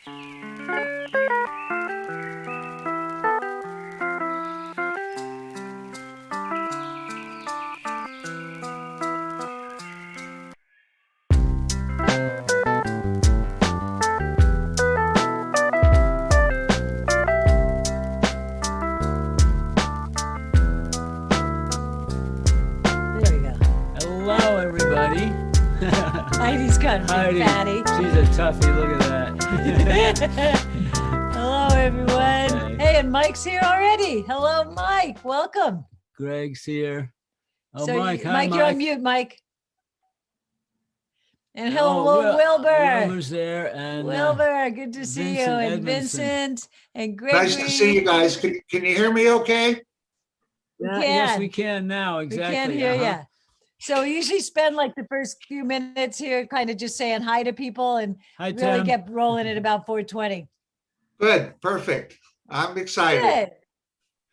Heidi's got Heidi, fatty. she's a toughie. Look at that. Hello, everyone. Hey, and Mike's here already. Hello, Mike. Welcome. Greg's here. Oh, so Mike. Hi, Mike, Mike. you're on mute, Mike. And hello, Wilbur. Wilbur's there. And Wilbur, good to see you. Vincent And Edmondson. Vincent and Gregory. Nice to see you guys. Can you hear me okay? Yes, we can now. Exactly. We can hear you. So we usually spend like the first few minutes here kind of just saying hi to people and Hi, really Tim. get rolling at about 4:20. Good, perfect. I'm excited.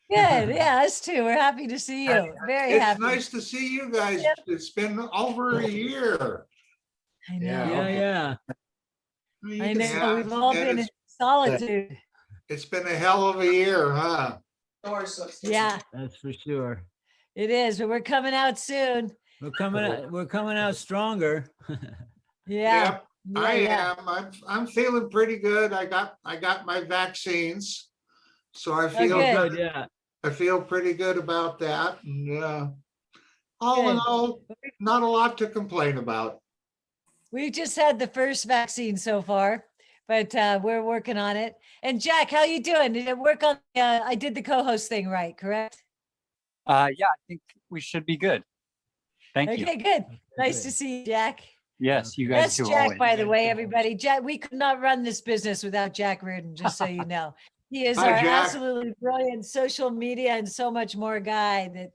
Good. Good. Yeah, us too. We're happy to see you. Very It's happy. nice to see you guys. Yep. It's been over a year. I know. Yeah. I know. We've all been in solitude. It's been a hell of a year, huh? Yeah, That's for sure. it is. But we're coming out soon. We're coming out stronger. Yeah. Yep, I am. I'm feeling pretty good. I got my vaccines, so I feel good. Good, yeah. I feel pretty good about that. And all in Good. all, not a lot to complain about. We just had the first vaccine so far, but we're working on it. And Jack, how you doing? Did it work on? I did the co-host thing right, correct? Yeah, I think we should be good. Thank you. Okay, good. Nice to see you, Jack. Yes, you guys That's too. Jack, always. by the way, everybody. Jack, we could not run this business without Jack Reardon, just so you know. He is Hi, our Jack. absolutely brilliant social media and so much more guy that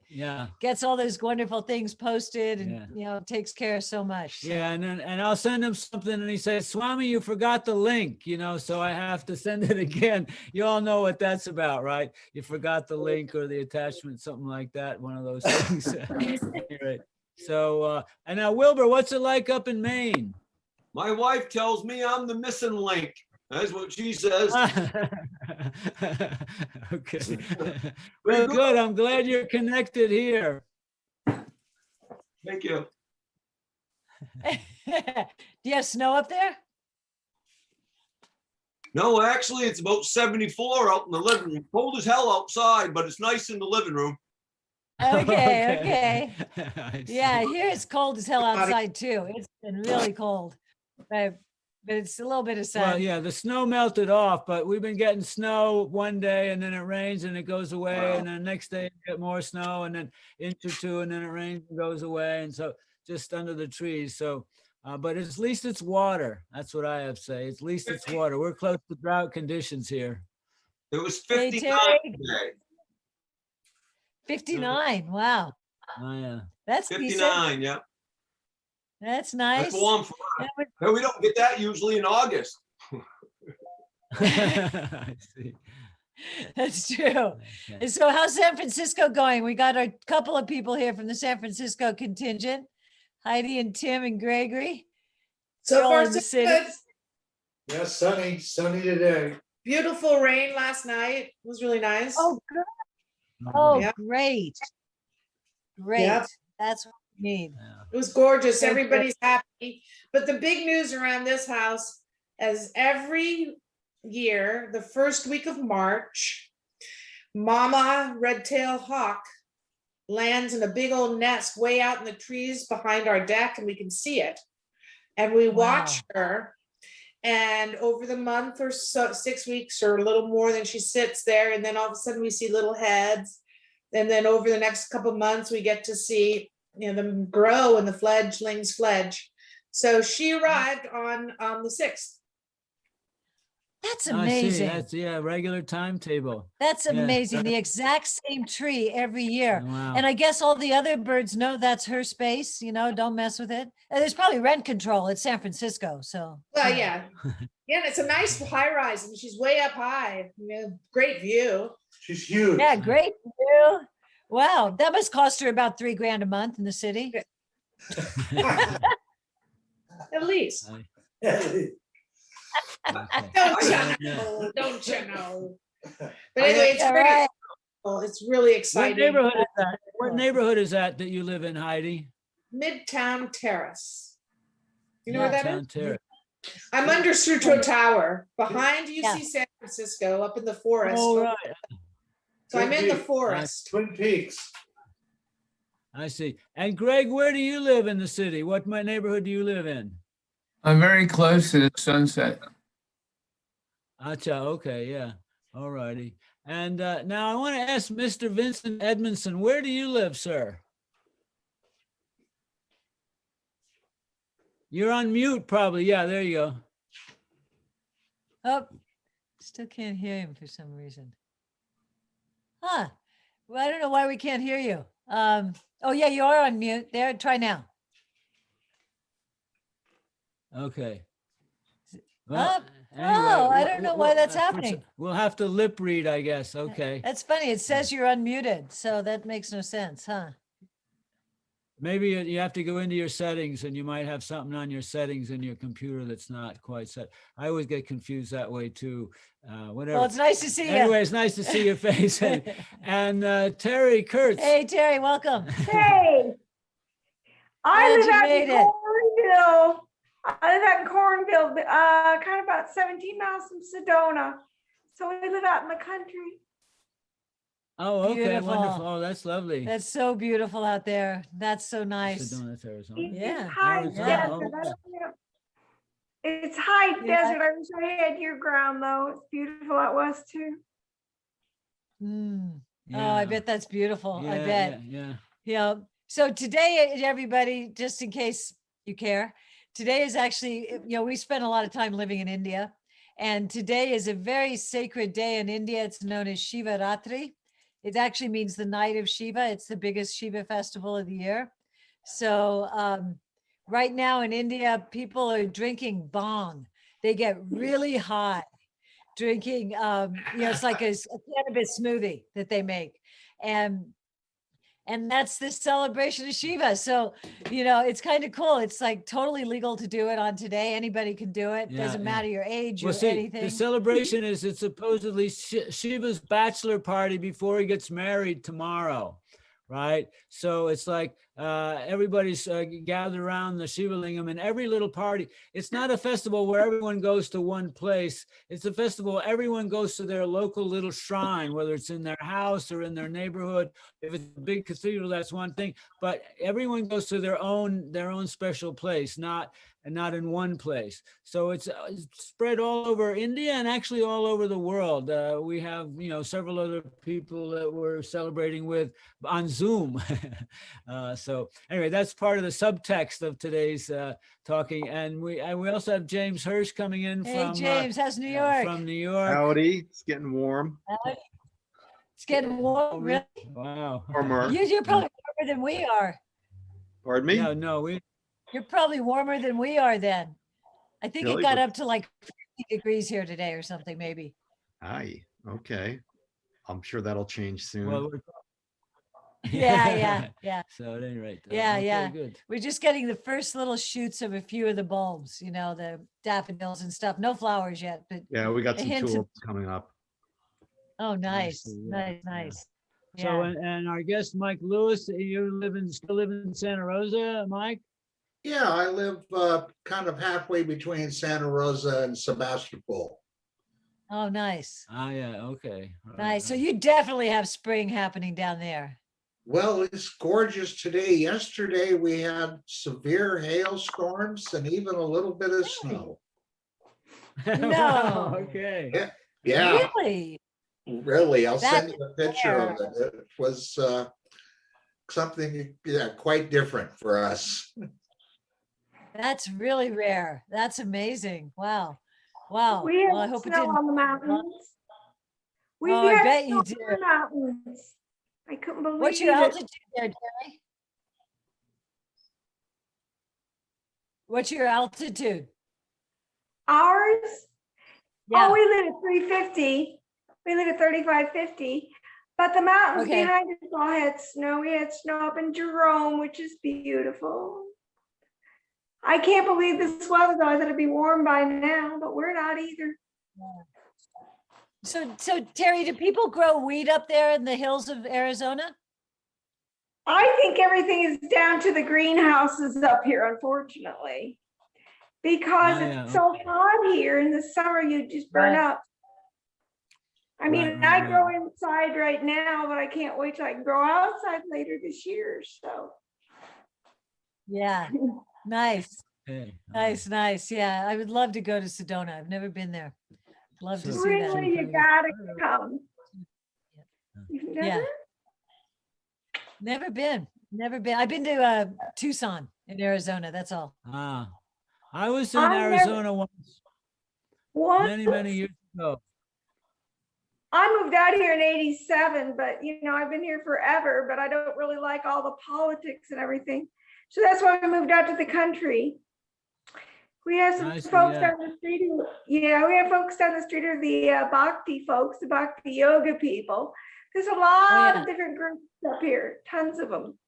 gets all those wonderful things posted and takes care of so much. Yeah, and I'll send him something, and he says, "Swami, you forgot the link," so I have to send it again. You all know what that's about, right? You forgot the link or the attachment, something like that. One of those things. Anyway, so and now Wilbur, what's it like up in Maine? My wife tells me I'm the missing link. That's what she says. Okay. Well, good. I'm glad you're connected here. Thank you. Do you have snow up there? No, actually, it's about 74 out in the living room. Cold as hell outside, but it's nice in the living room. Okay. Yeah, here it's cold as hell outside too. It's been really cold, but it's a little bit of sun. Well, yeah, the snow melted off, but we've been getting snow one day and then it rains and it goes away. And then next day we get more snow and then inch or two and then it rains and goes away. And so just under the trees. So, but at least it's water. That's what I have to say. At least it's water. We're close to drought conditions here. It was 59 today. 59. Wow. Oh, yeah. That's 59, yeah. That's nice. That's warm for us. No, we don't get that usually in August. I see. That's true. Okay. And so how's San Francisco going? We got a couple of people here from the San Francisco contingent, Heidi and Tim and Gregory. So far, in the so city. good. Yeah, sunny today. Beautiful rain last night. It was really nice. Oh, good. Oh, Yeah. great. Great. Yep. That's what we need. It was gorgeous. Good, good. Everybody's happy. But the big news around this house, as every year, the first week of March, Mama red-tailed hawk lands in a big old nest way out in the trees behind our deck, and we can see it. And we watch her. And over the month or so, 6 weeks or a little more, than she sits there, and then all of a sudden we see little heads. And then over the next couple of months, we get to see them grow and the fledglings fledge. So she arrived on the 6th. That's I see. amazing. That's regular timetable. That's Yeah. amazing. The exact same tree every year. Wow. And I guess all the other birds know that's her space, don't mess with it. And there's probably rent control at San Francisco. So Well, yeah. Yeah, and it's a nice high rise. and she's way up high. Great view. She's huge. yeah, great view. Wow, that must cost her about $3,000 a month in the city. At least. Okay. Don't you Yeah. know? Don't you know? But I anyway, it's All very, right. cool. It's really What exciting. neighborhood is that? What neighborhood is that you live in, Heidi? Midtown Terrace. You know where that is? Midtown Terrace. I'm under Sutro Tower, behind UC Yeah. San Francisco, up in the forest. Oh, right. So I'm in the Twin forest. Twin Peaks. I see. And Greg, where do you live in the city? What neighborhood do you live in? I'm very close to the Sunset. Acha, okay, yeah. All righty. And now I want to ask Mr. Vincent Edmondson, where do you live, sir? You're on mute, probably. Yeah, there you go. Oh, still can't hear him for some reason. Huh. Well, I don't know why we can't hear you. Oh yeah, you are on mute. There, try now. Okay. Oh, I don't know why that's happening. We'll have to lip read, I guess. Okay. That's funny. It says you're unmuted, so that makes no sense, huh? Maybe you have to go into your settings and you might have something on your settings in your computer that's not quite set. I always get confused that way too. Whatever. Well, it's nice to see you. Anyway, it's nice to see your face. And Terry Kurtz. Hey, Terry, welcome. Hey, I Glad live you out made in it. Cornville. I live out in Cornville, kind of about 17 miles from Sedona. So we live out in the country. Oh, okay. Beautiful. Wonderful. Oh, that's lovely. That's so beautiful out there. That's so nice. Sedona, Arizona. Yeah, It's high Arizona, desert. okay. I don't know. It's high Yeah. desert. I wish I had your ground though. It's beautiful out west too. Mm. Oh, Yeah. I bet that's beautiful. I bet. Yeah. Yeah. So today, everybody, just in case you care, today is actually, we spent a lot of time living in India, and today is a very sacred day in India. It's known as Shiva Ratri. It actually means the night of Shiva. It's the biggest Shiva festival of the year. So right now in India, people are drinking bhang. They get really high drinking, it's like a cannabis smoothie that they make. And that's this celebration of Shiva. So, it's kind of cool. It's like totally legal to do it on today. Anybody can do it. Yeah, Doesn't yeah. matter your age Well, or see, anything. the celebration is it's supposedly Shiva's bachelor party before he gets married tomorrow, right? So it's like everybody's gathered around the Shiva Lingam, and every little party. It's not a festival where everyone goes to one place. It's a festival everyone goes to their local little shrine, whether it's in their house or in their neighborhood. If it's a big cathedral, that's one thing. But everyone goes to their own special place, not in one place. So it's spread all over India and actually all over the world. We have, several other people that we're celebrating with on Zoom. So anyway, that's part of the subtext of today's talking. And we also have James Hirsch coming in Hey, from James, how's New York? from New York. Howdy, it's getting warm. It's getting warm, really. Wow. Warmer. You're probably warmer than we are. Pardon me? Yeah, no, You're probably warmer than we are then. I think Really? it got up to like 50 degrees here today or something, maybe. Aye, okay. I'm sure that'll change soon. well, Yeah. So at any rate. Yeah, okay, yeah. Good. We're just getting the first little shoots of a few of the bulbs, the daffodils and stuff. No flowers yet, but Yeah, we got a some hint of- tulips coming up. oh, nice, see, yeah, nice. So, Yeah. and our guest, Mike Lewis, still live in Santa Rosa, Mike? Yeah, I live kind of halfway between Santa Rosa and Sebastopol. Oh, nice. Ah, yeah, okay. Nice. So you definitely have spring happening down there. Well, it's gorgeous today. Yesterday, we had severe hailstorms and even a little bit of snow. No. Okay. Yeah, Really? really. I'll send That's you a picture of it. It was something quite different for us. That's really rare. That's amazing. Wow. Wow. We Well, I have hope it snow didn't. on the mountains. We Oh, I had bet snow you on do. the mountains. I couldn't believe What's your it. altitude there, Terry? What's your altitude? Ours? Yeah. Oh, we live at 350. We live at 3550. But the mountains Okay. behind us all had snow. We had snow up in Jerome, which is beautiful. I can't believe this weather though. I thought it'd be warm by now, but we're not either. So Terry, do people grow weed up there in the hills of Arizona? I think everything is down to the greenhouses up here, unfortunately. Because Oh, yeah. it's so hot here in the summer, you just burn Right. up. I mean, Right, I right, grow inside right now, but I can't wait till I can grow outside later this year, so. Yeah, nice, Okay. nice. Yeah, I would love to go to Sedona. I've never been there. Love to So- see that. Really, you gotta come. You've never? Yeah. Never been. I've been to Tucson in Arizona. That's all. Ah, I was in I've never- Arizona once, What? many years ago. I moved out here in '87, but I've been here forever, but I don't really like all the politics and everything. So that's why I moved out to the country. We have some I see, folks yeah. down the street we have folks down the street are the Bhakti folks, the Bhakti yoga people. There's a lot yeah. of different groups up here, tons of them.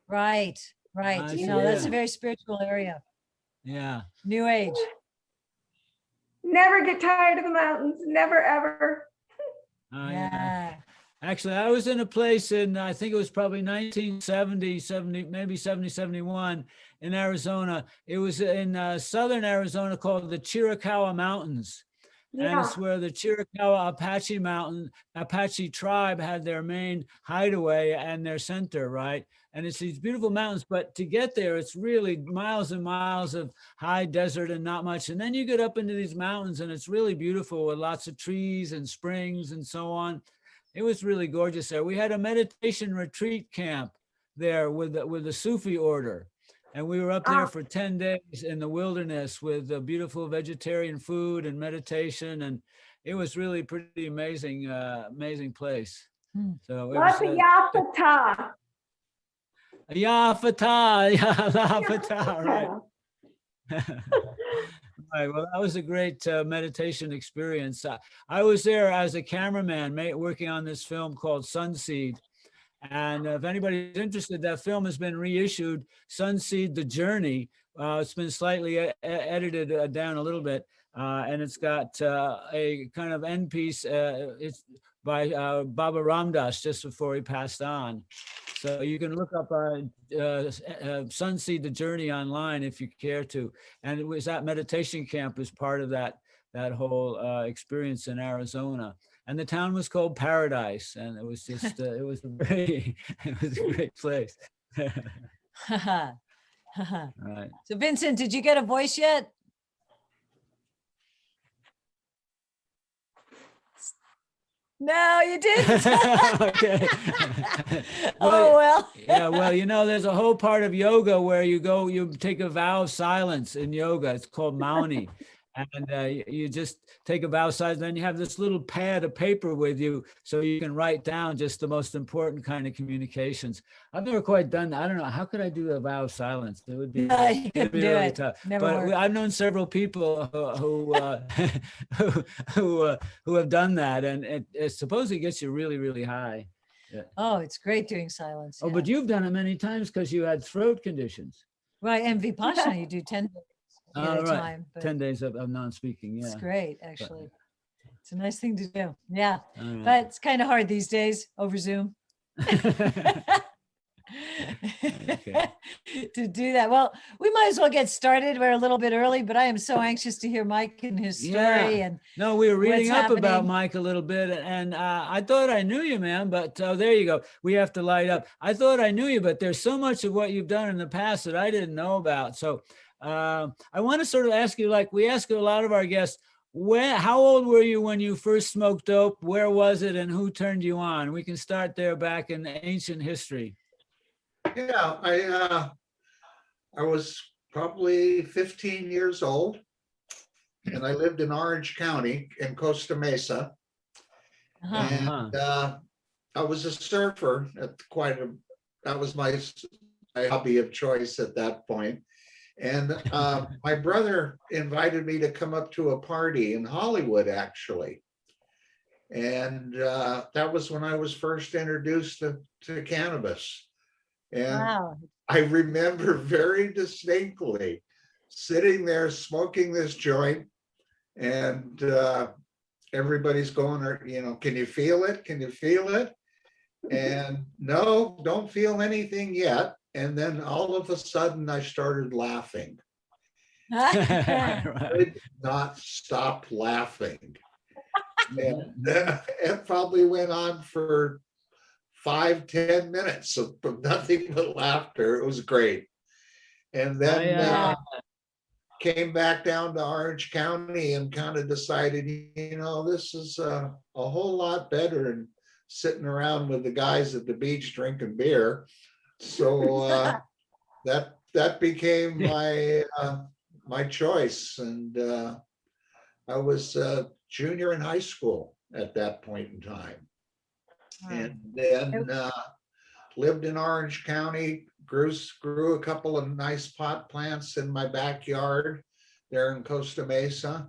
Right. I see, No, that's yeah. a very spiritual area. Yeah. New Age. Never get tired of the mountains, never ever. Yeah. Yeah. Actually, I was in a place in, I think it was probably 1970, maybe 71 in Arizona. It was in southern Arizona called the Chiricahua Mountains. And Yeah, it's where the Chiricahua Apache tribe had their main hideaway and their center, right? And it's these beautiful mountains, but to get there, it's really miles and miles of high desert and not much. And then you get up into these mountains and it's really beautiful with lots of trees and springs and so on. It was really gorgeous there. We had a meditation retreat camp there with the Sufi order. And we were up there for 10 days in the wilderness with beautiful vegetarian food and meditation. And it was really pretty amazing, amazing place. Hmm. So it lots was of Yapata. Ya Fatah, Ya La Fatah, right. Right. Well, that was a great meditation experience. I was there as a cameraman working on this film called Sunseed. And if anybody's interested, that film has been reissued, Sunseed, The Journey. It's been slightly edited down a little bit. And it's got a kind of end piece. It's by Baba Ramdas just before he passed on. So you can look up Sunseed, The Journey online if you care to. And it was that meditation camp as part of that whole experience in Arizona. And the town was called Paradise. And it was just, it was a great place. Right. So Vincent, did you get a voice yet? No, you didn't. Okay. Oh, well. Yeah, well, there's a whole part of yoga where you take a vow of silence in yoga. It's called Mauni. And you just take a vow of silence, then you have this little pad of paper with you so you can write down just the most important kind of communications. I've never quite done that. I don't know. How could I do a vow of silence? It would be, No, you it'd be couldn't do really it. tough. Never But worked. I've known several people who have done that, and it supposedly gets you really, really high. Oh, it's great doing silence. Oh, but yeah. you've done it many times because you had throat conditions. Right, and Vipassana, you do 10 days at a Right. time. but 10 days of non-speaking. Yeah. It's great, actually. It's a nice thing to do. Yeah, All right. but it's kind of hard these days over Zoom. To do that. Well, we might as well get started. We're a little bit early, but I am so anxious to hear Mike and his story. Yeah. And No, we were reading what's up about happening. Mike a little bit, and I thought I knew you, man. But there you go. We have to light up. I thought I knew you, but there's so much of what you've done in the past that I didn't know about. So I want to sort of ask you, like we ask a lot of our guests, how old were you when you first smoked dope? Where was it, and who turned you on? We can start there back in ancient history. Yeah, I was probably 15 years old, and I lived in Orange County in Costa Mesa. Uh-huh. And I was a surfer that was my hobby of choice at that point. And my brother invited me to come up to a party in Hollywood, actually. And that was when I was first introduced to cannabis. And Wow. I remember very distinctly sitting there smoking this joint, and everybody's going, can you feel it? Can you feel it? And no, don't feel anything yet. And then all of a sudden I started laughing. I did not stop laughing. And it probably went on for 5-10 minutes of nothing but laughter. It was great. And then came back down to Orange County and kind of decided, this is a whole lot better than sitting around with the guys at the beach drinking beer. So that became my choice. And I was a junior in high school at that point in time. And then lived in Orange County, grew a couple of nice pot plants in my backyard there in Costa Mesa.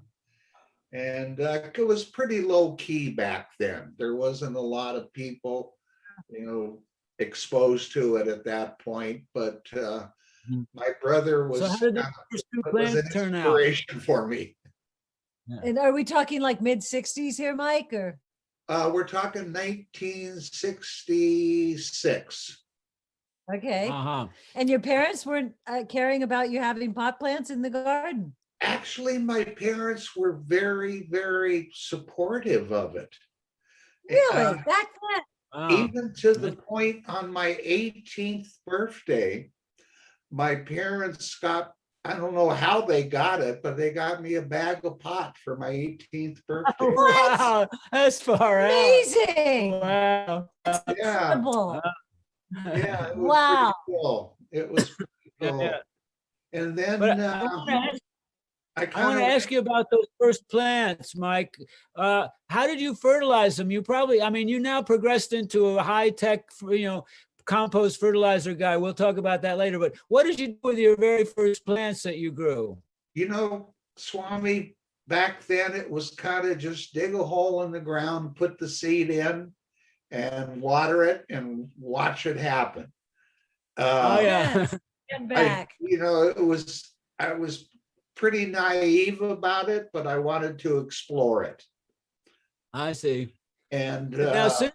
And it was pretty low key back then. There wasn't a lot of people, exposed to it at that point. But my brother was, So how did the first two was an plants turn out? inspiration for me. And are we talking like mid-60s here, Mike, or? We're talking 1966. Okay. Uh-huh. And your parents weren't caring about you having pot plants in the garden? Actually, my parents were very, very supportive of it. Really? Back then? Wow. Even to the point on my 18th birthday, my parents got, I don't know how they got it, but they got me a bag of pot for my 18th birthday. What? Wow, that's far out. Amazing. Wow. Yeah, Incredible. yeah, it was Wow. pretty cool. It was pretty cool. Yeah. And then But I I want to kind of ask you about those first plants, Mike. How did you fertilize them? You now progressed into a high-tech, compost fertilizer guy. We'll talk about that later. But what did you do with your very first plants that you grew? Swami, back then it was kind of just dig a hole in the ground, put the seed in, and water it and watch it happen. Oh yeah. Yes. Get back. I was pretty naive about it, but I wanted to explore it. I see. And Now, since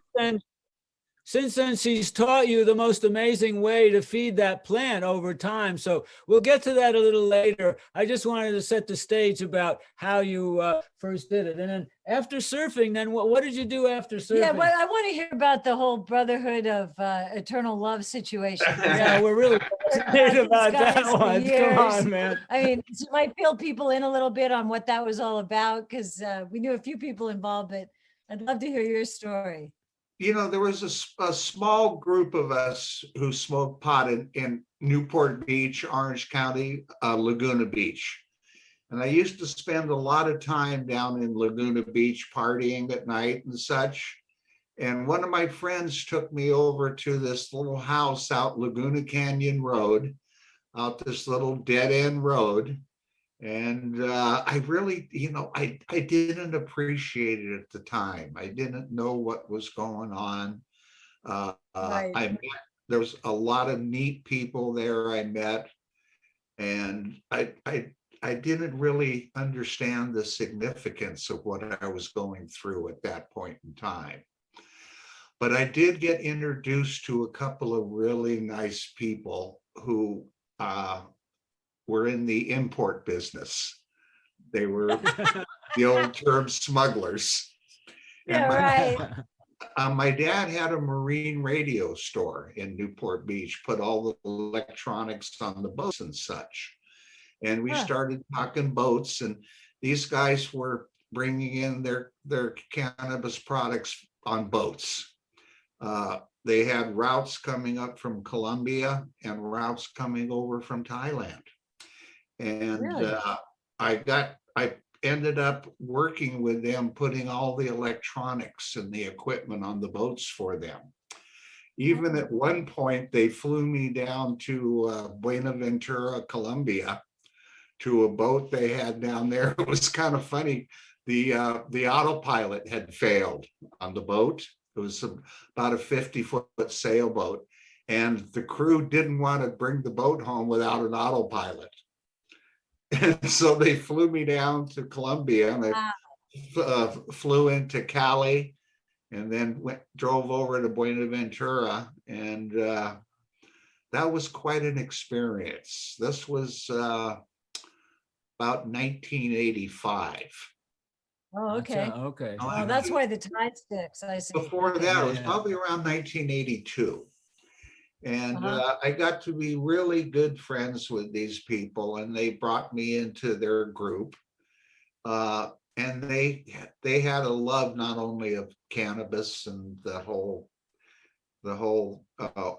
then, she's taught you the most amazing way to feed that plant over time. So we'll get to that a little later. I just wanted to set the stage about how you first did it. And then after surfing, then what did you do after surfing? Yeah, well, I want to hear about the whole Brotherhood of Eternal Love situation. Yeah, we're really fascinated about Guys that for one. Come years. on, man. I mean, so it might fill people in a little bit on what that was all about, because we knew a few people involved, but I'd love to hear your story. there was a small group of us who smoked pot in Newport Beach, Orange County, Laguna Beach. And I used to spend a lot of time down in Laguna Beach partying at night and such. And one of my friends took me over to this little house out Laguna Canyon Road, out this little dead end road. And I really, I didn't appreciate it at the time. I didn't know what was going on. Right. There was a lot of neat people there I met. And I didn't really understand the significance of what I was going through at that point in time. But I did get introduced to a couple of really nice people who were in the import business. They were the old term smugglers. Yeah, right. My dad had a marine radio store in Newport Beach, put all the electronics on the boats and such. And we started talking boats, and these guys were bringing in their cannabis products on boats. They had routes coming up from Colombia and routes coming over from Thailand. And Really? I ended up working with them, putting all the electronics and the equipment on the boats for them. Even at one point, they flew me down to Buenaventura, Colombia, to a boat they had down there. It was kind of funny. The autopilot had failed on the boat. It was about a 50-foot sailboat. and the crew didn't want to bring the boat home without an autopilot. And so they flew me down to Colombia, and I flew into Cali, and then drove over to Buenaventura, and that was quite an experience. This was about 1985. Oh, okay. Okay. Oh, that's why the tide sticks. I see. Before Okay. that, it was Yeah. probably around 1982. And Uh-huh. I got to be really good friends with these people, and they brought me into their group. And they had a love not only of cannabis and the whole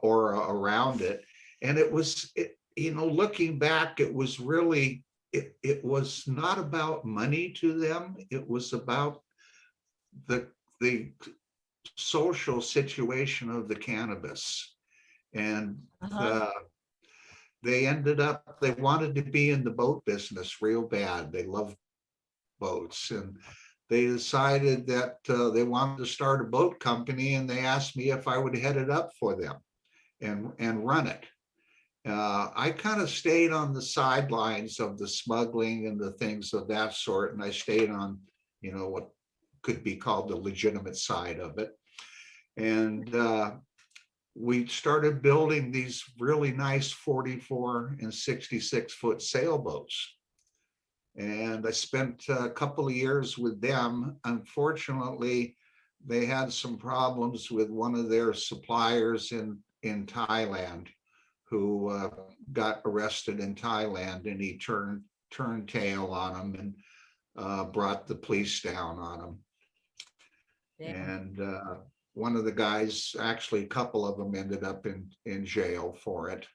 aura around it. And it was, looking back, it was really, it was not about money to them. It was about the social situation of the cannabis. And they wanted to be in the boat business real bad. They loved boats, and they decided that they wanted to start a boat company, and they asked me if I would head it up for them and run it. I kind of stayed on the sidelines of the smuggling and the things of that sort, and I stayed on, what could be called the legitimate side of it. And we started building these really nice 44 and 66-foot sailboats. And I spent a couple of years with them. Unfortunately, they had some problems with one of their suppliers in Thailand, who got arrested in Thailand, and he turned tail on them and brought the police down on them. Yeah. And one of the guys, actually a couple of them, ended up in jail for it.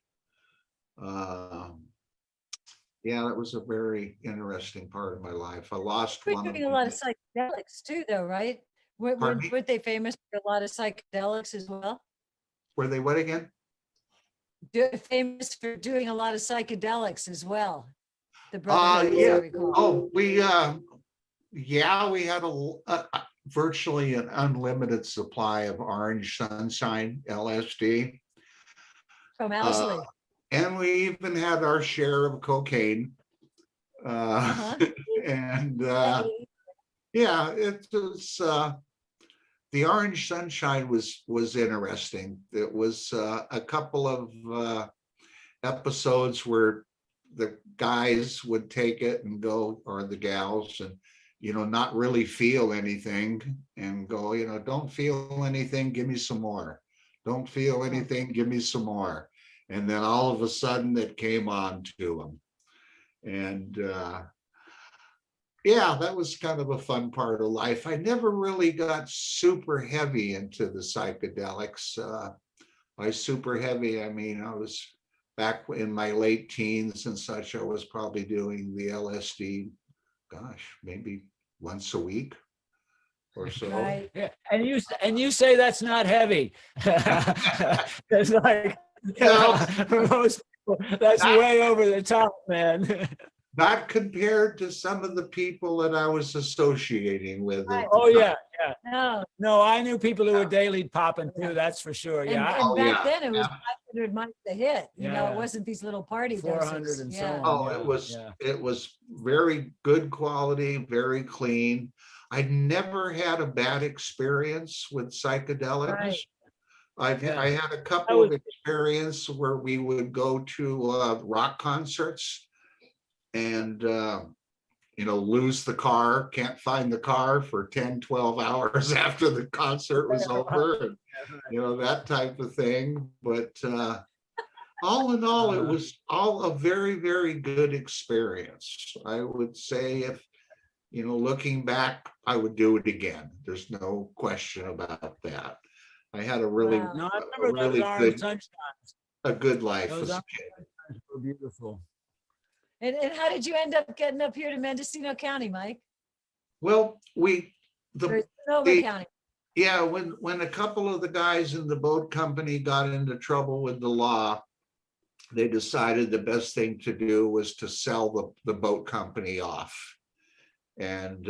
Yeah, that was a very interesting part of my life. I lost We're one of doing a them. lot of psychedelics too, though, right? Pardon me? Weren't they famous for a lot of psychedelics as well? Were they what again? Famous for doing a lot of psychedelics as well. The Brotherhood, as I Yeah. recall. Oh, we had virtually an unlimited supply of orange sunshine, LSD. From Owsley. And we even had our share of cocaine. And yeah, it was, the orange sunshine was interesting. It was a couple of episodes where the guys would take it and go, or the gals, and not really feel anything, and go, don't feel anything, give me some more. Don't feel anything, give me some more. And then all of a sudden it came on to them. And yeah, that was kind of a fun part of life. I never really got super heavy into the psychedelics. By super heavy, I mean, I was back in my late teens and such. I was probably doing the LSD, gosh, maybe once a week or so. Right. Yeah, and you say that's not heavy. It's like, for most people, that's way over the top, man. Not compared to some of the people that I was associating with. Right. Oh yeah, No. no, I knew people who were daily popping too. That's for sure. And, Yeah, and back yeah, then it was yeah. 500 mics a hit. Yeah. It wasn't these little party 400 doses. and so Yeah. on. Oh, it was very good quality, very clean. I never had a bad experience with psychedelics. Right. I had a couple of experiences where we would go to rock concerts and lose the car, can't find the car for 10, 12 hours after the concert was over, and that type of thing. But all in all, it was all a very, very good experience. I would say, if looking back, I would do it again. There's no question about that. I had a really, Wow. No, I a remember really those orange good, sunshines. a good life Those as a orange kid. sunshines were beautiful. And how did you end up getting up here to Mendocino County, Mike? Well, Or Sonoma County? yeah, when a couple of the guys in the boat company got into trouble with the law, they decided the best thing to do was to sell the boat company off. And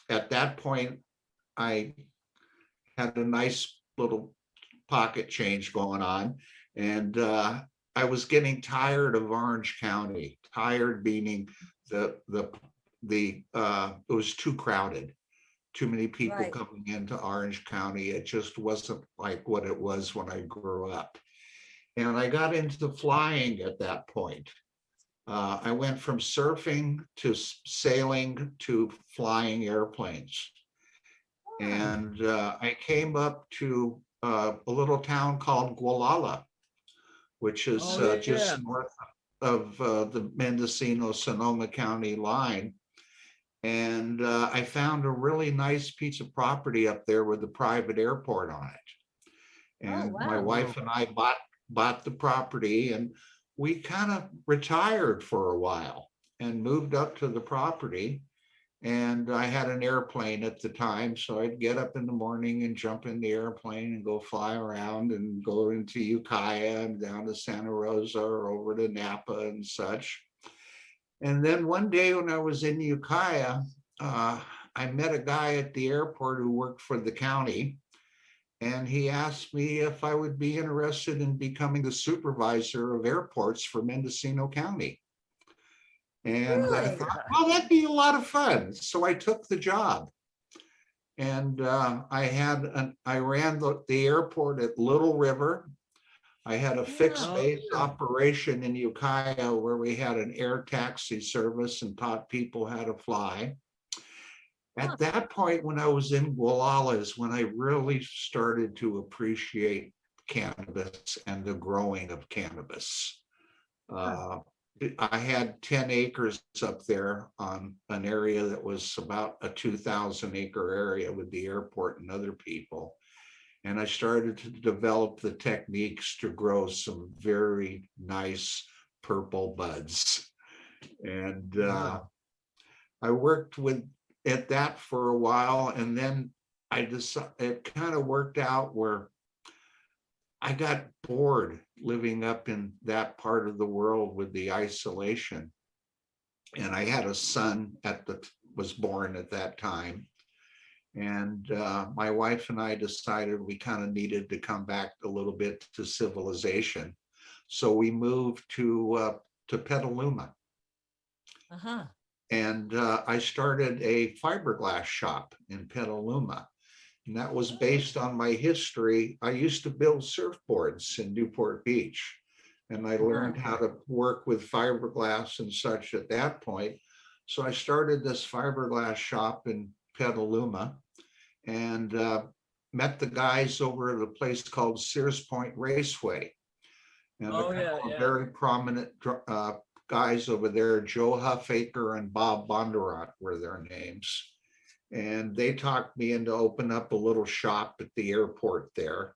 at that point, I had a nice little pocket change going on. And I was getting tired of Orange County, tired meaning it was too crowded. Too many people Right. coming into Orange County. It just wasn't like what it was when I grew up. And I got into flying at that point. I went from surfing to sailing to flying airplanes. And I came up to a little town called Gualala, which is Oh, yeah. just north of the Mendocino-Sonoma County line. And I found a really nice piece of property up there with a private airport on it. And my wow. wife and I bought the property, and we kind of retired for a while and moved up to the property. And I had an airplane at the time, so I'd get up in the morning and jump in the airplane and go fly around and go into Ukiah and down to Santa Rosa or over to Napa and such. And then one day when I was in Ukiah, I met a guy at the airport who worked for the county. And he asked me if I would be interested in becoming the supervisor of airports for Mendocino County. And I Really? thought, well, that'd be a lot of fun. So I took the job. And I ran the airport at Little River. I had a fixed Wow. base operation in Ukiah where we had an air taxi service and taught people how to fly. At that point, when I was in Gualala, is when I really started to appreciate cannabis and the growing of cannabis. I had 10 acres up there on an area that was about a 2,000 acre area with the airport and other people. And I started to develop the techniques to grow some very nice purple buds. And I worked at that for a while, and then I decided it kind of worked out where I got bored living up in that part of the world with the isolation. And I had a son was born at that time. And my wife and I decided we kind of needed to come back a little bit to civilization. So we moved to Petaluma. Uh-huh. And I started a fiberglass shop in Petaluma. And that was based on my history. I used to build surfboards in Newport Beach. And I learned how to work with fiberglass and such at that point. So I started this fiberglass shop in Petaluma and met the guys over at a place called Sears Point Raceway. And very prominent guys over there, Joe Huffaker and Bob Bondurant were their names. And they talked me into open up a little shop at the airport there.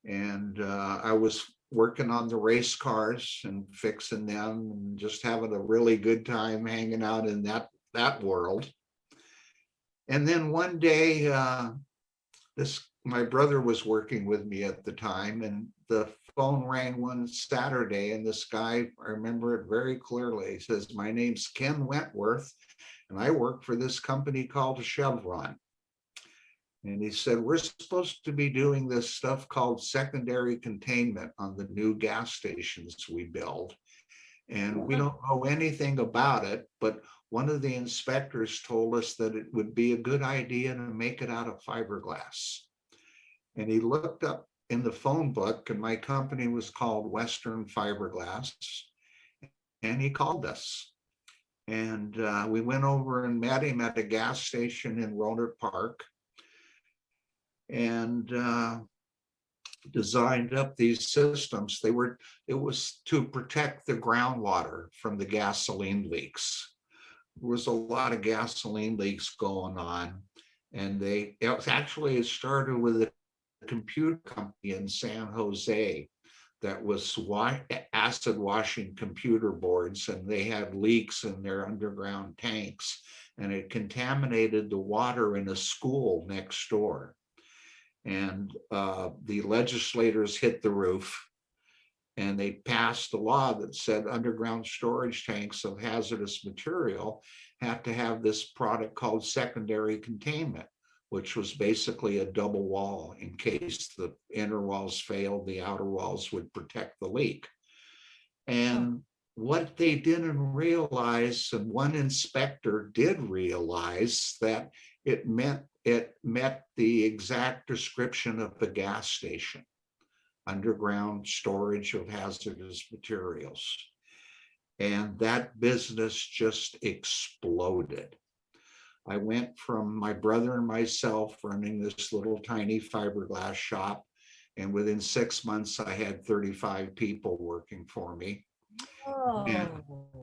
And I was working on the race cars and fixing them and just having a really good time hanging out in that world. And then one day, my brother was working with me at the time, and the phone rang one Saturday, and this guy, I remember it very clearly. He says, "My name's Ken Wentworth, and I work for this company called Chevron." And he said, "We're supposed to be doing this stuff called secondary containment on the new gas stations we build. And we don't know anything about it, but one of the inspectors told us that it would be a good idea to make it out of fiberglass." And he looked up in the phone book, and my company was called Western Fiberglass. And he called us. And we went over and met him at a gas station in Rohnert Park. And designed up these systems. It was to protect the groundwater from the gasoline leaks. There was a lot of gasoline leaks going on. And it started with a computer company in San Jose that was acid washing computer boards, and they had leaks in their underground tanks, and it contaminated the water in a school next door. And the legislators hit the roof, and they passed a law that said underground storage tanks of hazardous material have to have this product called secondary containment, which was basically a double wall. In case the inner walls failed, the outer walls would protect the leak. And what they didn't realize, and one inspector did realize, that it met the exact description of the gas station: underground storage of hazardous materials. And that business just exploded. I went from my brother and myself running this little tiny fiberglass shop, and within 6 months, I had 35 people working for me.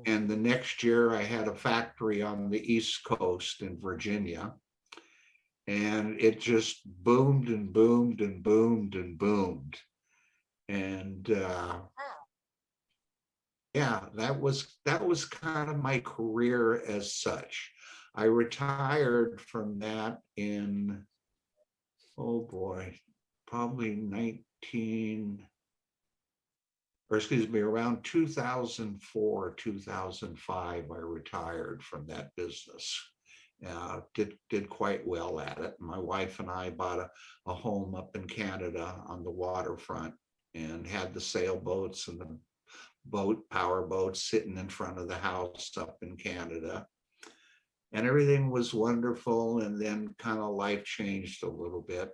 And the next year, I had a factory on the East Coast in Virginia. And it just boomed and boomed and boomed and boomed. And yeah, that was kind of my career as such. I retired from that in, oh boy, probably around 2004, 2005, I retired from that business. Did quite well at it. My wife and I bought a home up in Canada on the waterfront, and had the sailboats and the power boats sitting in front of the house up in Canada. And everything was wonderful. And then kind of life changed a little bit.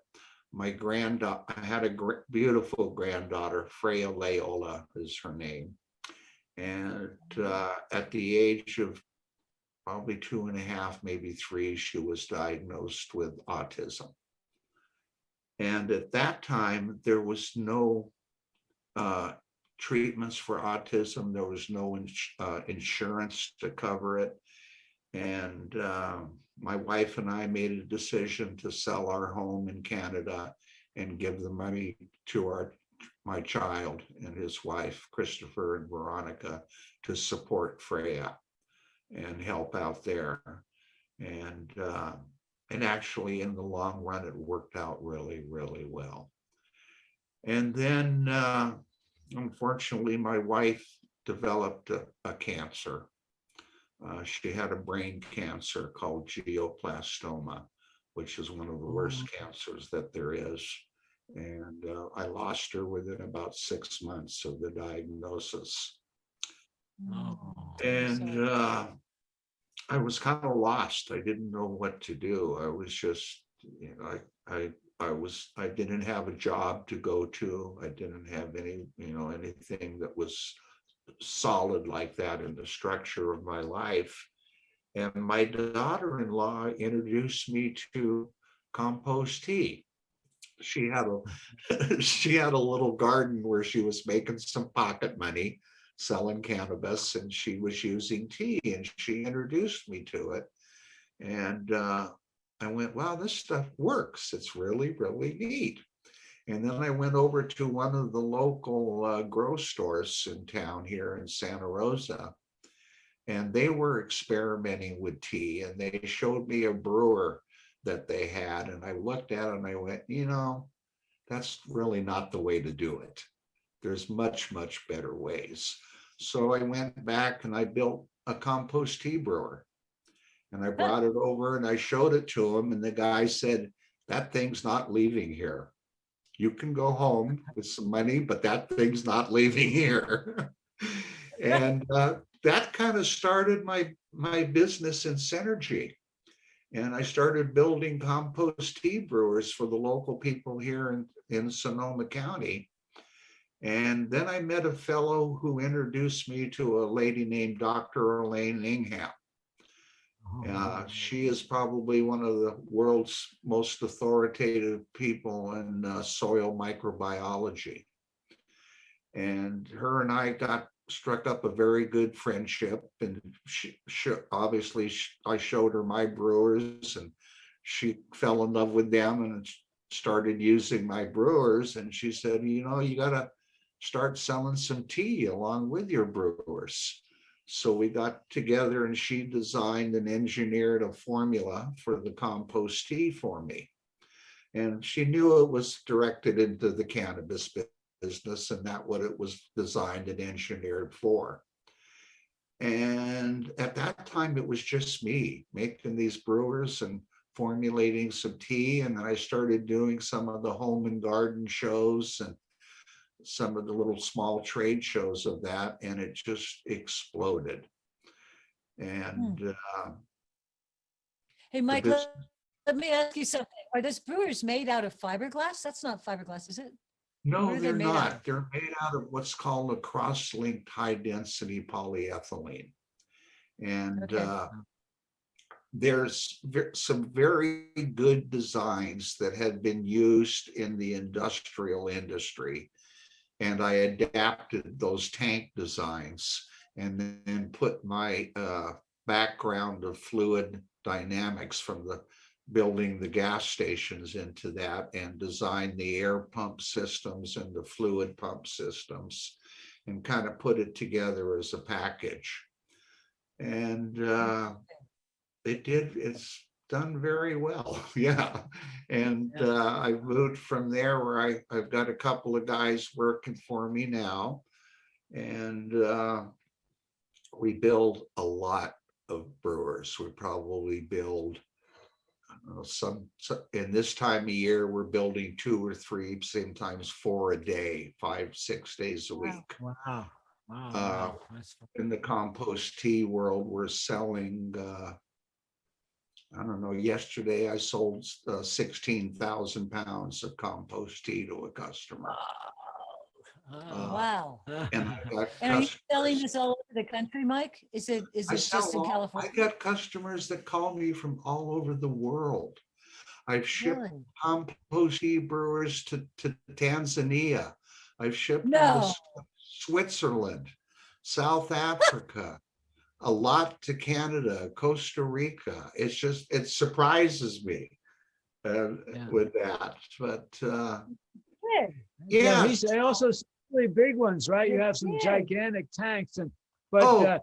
My granddaughter, I had a beautiful granddaughter, Freya Leola is her name. And at the age of probably 2.5, maybe 3, she was diagnosed with autism. And at that time, there was no treatments for autism. There was no insurance to cover it. And my wife and I made a decision to sell our home in Canada and give the money to my child and his wife, Christopher and Veronica, to support Freya and help out there. And actually, in the long run, it worked out really, really well. And then, unfortunately, my wife developed a cancer. She had a brain cancer called glioblastoma, which is one of the worst cancers that there is. And I lost her within about 6 months of the diagnosis. And I was kind of lost. I didn't know what to do. I was just, I didn't have a job to go to. I didn't have anything that was solid like that in the structure of my life. And my daughter-in-law introduced me to compost tea. She had a little garden where she was making some pocket money selling cannabis, and she was using tea, and she introduced me to it. And I went, wow, this stuff works. It's really, really neat. And then I went over to one of the local grow stores in town here in Santa Rosa, and they were experimenting with tea, and they showed me a brewer that they had. And I looked at it and I went, that's really not the way to do it. There's much, much better ways. So I went back and I built a compost tea brewer, and I brought it over and I showed it to him. And the guy said, that thing's not leaving here. You can go home with some money, but that thing's not leaving here. And that kind of started my business in Synergy. And I started building compost tea brewers for the local people here in Sonoma County. And then I met a fellow who introduced me to a lady named Dr. Elaine Ingham. She is probably one of the world's most authoritative people in soil microbiology. And her and I struck up a very good friendship. And obviously, I showed her my brewers, and she fell in love with them and started using my brewers. And she said, you got to start selling some tea along with your brewers. So we got together, and she designed and engineered a formula for the compost tea for me. And she knew it was directed into the cannabis business, and that's what it was designed and engineered for. And at that time, it was just me making these brewers, and formulating some tea, and then I started doing some of the home and garden shows and some of the little small trade shows of that, and it just exploded. And Hey, the Mike, business, let me ask you something. Are those brewers made out of fiberglass? That's not fiberglass, is it? no, What are they they're made out not. of? They're made out of what's called a cross-linked high-density polyethylene. And Okay. there's some very good designs that had been used in the industrial industry. And I adapted those tank designs and then put my background of fluid dynamics from the building the gas stations into that, and designed the air pump systems and the fluid pump systems, and kind of put it together as a package. And it's done very well. Yeah. And I've moved from there where I've got a couple of guys working for me now. And we build a lot of brewers. We probably build, I don't know, in this time of year, we're building 2 or 3, sometimes 4 a day, 5, 6 days a week. Wow. Wow. That's In the compost tea world, we're selling, I don't know, yesterday I sold 16,000 pounds of compost tea to a customer. Wow. And I got And are you selling customers. this all over the country, Mike? Is it I just in I California? got customers that call me from all over the world. I've shipped Really? compost tea brewers to Tanzania. I've shipped them No. to Switzerland, South Africa, a lot to Canada, Costa Rica. It's just, it surprises me with that. But Good. yeah, They also some really big ones, right? You have some Yeah. gigantic tanks, but Oh.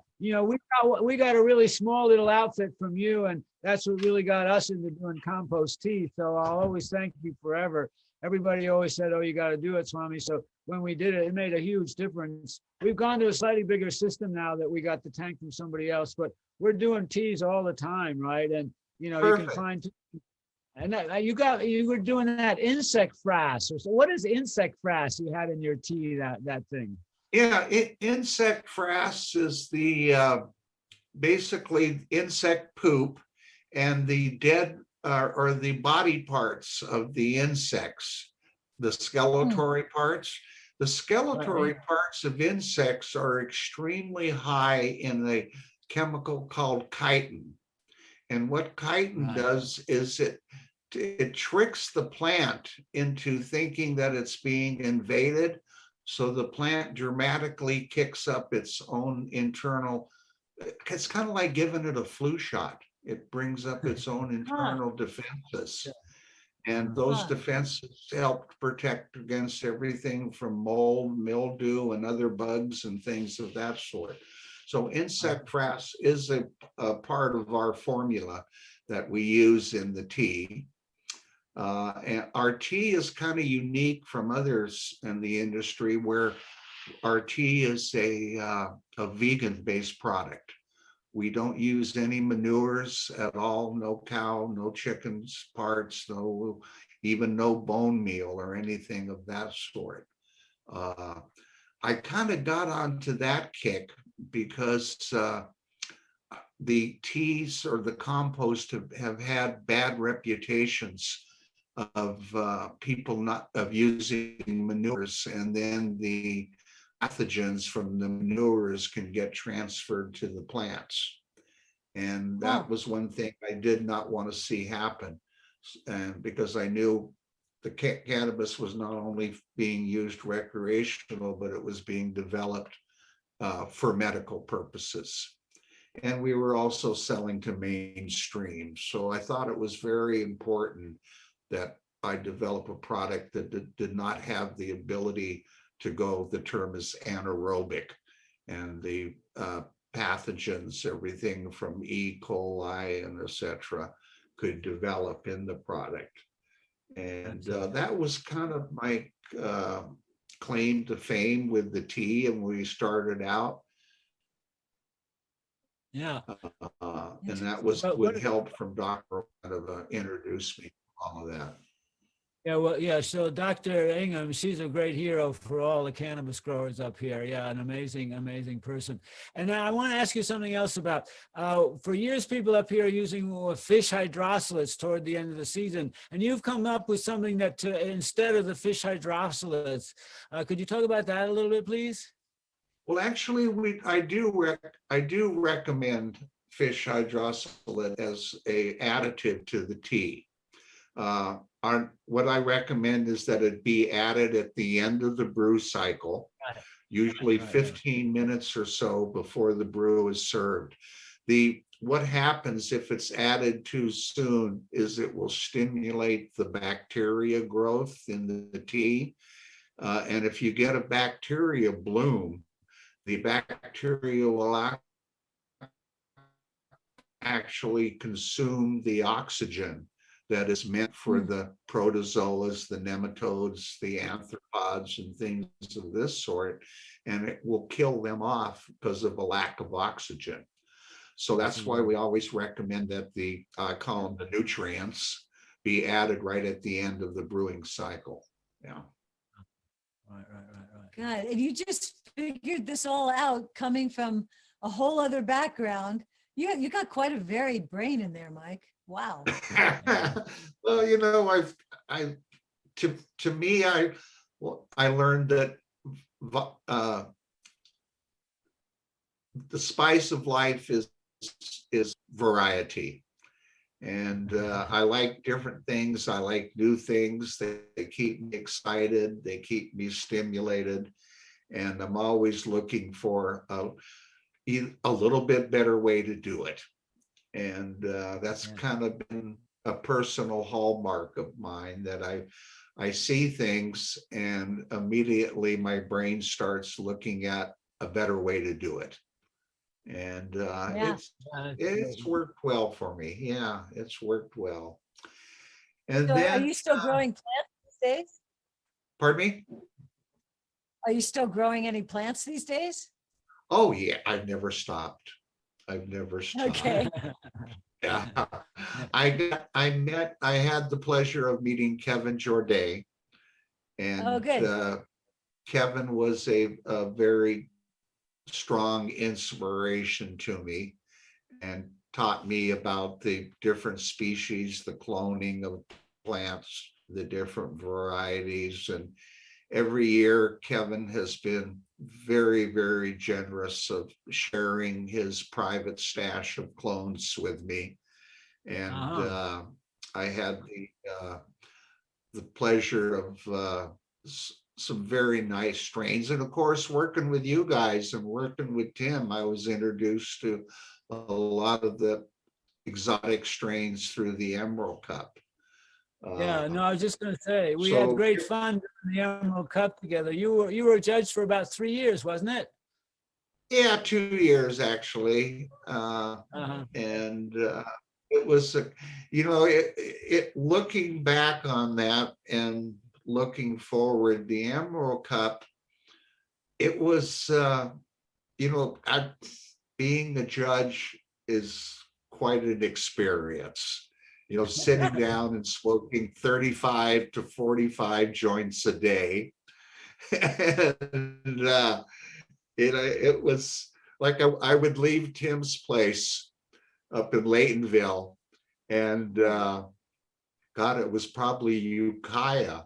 we got a really small little outfit from you, and that's what really got us into doing compost tea. So I'll always thank you forever. Everybody always said, "Oh, you got to do it, Swami." So when we did it, it made a huge difference. We've gone to a slightly bigger system now that we got the tank from somebody else, but we're doing teas all the time, right? And you can Perfect. find. And you were doing that insect frass. So what is insect frass you had in your tea, that thing? Yeah, insect frass is the basically insect poop and the dead or the body parts of the insects, the skeletory parts. The skeletory parts of insects are extremely high in a chemical called chitin. And what chitin does is it tricks the plant into thinking that it's being invaded. So the plant dramatically kicks up its own internal, it's kind of like giving it a flu shot. It brings up its own internal defenses. And those defenses help protect against everything from mold, mildew, and other bugs and things of that sort. So insect frass is a part of our formula that we use in the tea. And our tea is kind of unique from others in the industry, where our tea is a vegan-based product. We don't use any manures at all, no cow, no chickens parts, even no bone meal or anything of that sort. I kind of got onto that kick because the teas or the compost have had bad reputations of people not of using manures, and then the pathogens from the manures can get transferred to the plants. And that was one thing I did not want to see happen. And because I knew the cannabis was not only being used recreational, but it was being developed for medical purposes. And we were also selling to mainstream. So I thought it was very important that I develop a product that did not have the ability to go, the term is anaerobic, and the pathogens, everything from E. coli and etc., could develop in the product. And that was kind of my claim to fame with the tea. And we started out, Yeah. And that was But with what- help from Dr. to introduce me to all of that. Yeah, well, yeah. So Dr. Ingham, she's a great hero for all the cannabis growers up here. Yeah, an amazing, amazing person. And now I want to ask you something else about. For years, people up here are using fish hydrosylates toward the end of the season, and you've come up with something that instead of the fish hydrosylates. Could you talk about that a little bit, please? Well, actually, I do recommend fish hydrosolate as a additive to the tea. What I recommend is that it be added at the end of the brew cycle, usually Right. 15 minutes or so before the brew is served. What happens if it's added too soon is it will stimulate the bacteria growth in the tea. And if you get a bacteria bloom, the bacteria will actually consume the oxygen that is meant for the protozoas, the nematodes, the arthropods, and things of this sort, and it will kill them off because of a lack of oxygen. So that's why we always recommend that I call them the nutrients, be added right at the end of the brewing cycle. Yeah. Right. God, and you just figured this all out coming from a whole other background. You got quite a varied brain in there, Mike. Wow. Well, to me, I learned that the spice of life is variety. And I like different things. I like new things. They keep me excited. They keep me stimulated. And I'm always looking for a little bit better way to do it. And that's kind of been a personal hallmark of mine, that I see things and immediately my brain starts looking at a better way to do it. And it's worked well for me. Yeah, it's worked well. And So then, are you still growing plants these days? pardon me? Are you still growing any plants these days? Oh yeah, I've never stopped. I've never stopped. Okay. Yeah. I had the pleasure of meeting Kevin Jorday. And Oh, good. Kevin was a very strong inspiration to me and taught me about the different species, the cloning of plants, the different varieties. And every year, Kevin has been very, very generous of sharing his private stash of clones with me. And I had the pleasure of some very nice strains. And of course, working with you guys and working with Tim, I was introduced to a lot of the exotic strains through the Emerald Cup. Yeah, no, I was just going to say, we had great fun doing the Emerald Cup together. You were a judge for about 3 years, wasn't it? Yeah, 2 years actually. And it was, looking back on that and looking forward, the Emerald Cup, it was, being a judge is quite an experience. Sitting down and smoking 35 to 45 joints a day. And it was like I would leave Tim's place up in Laytonville, and God, it was probably Ukiah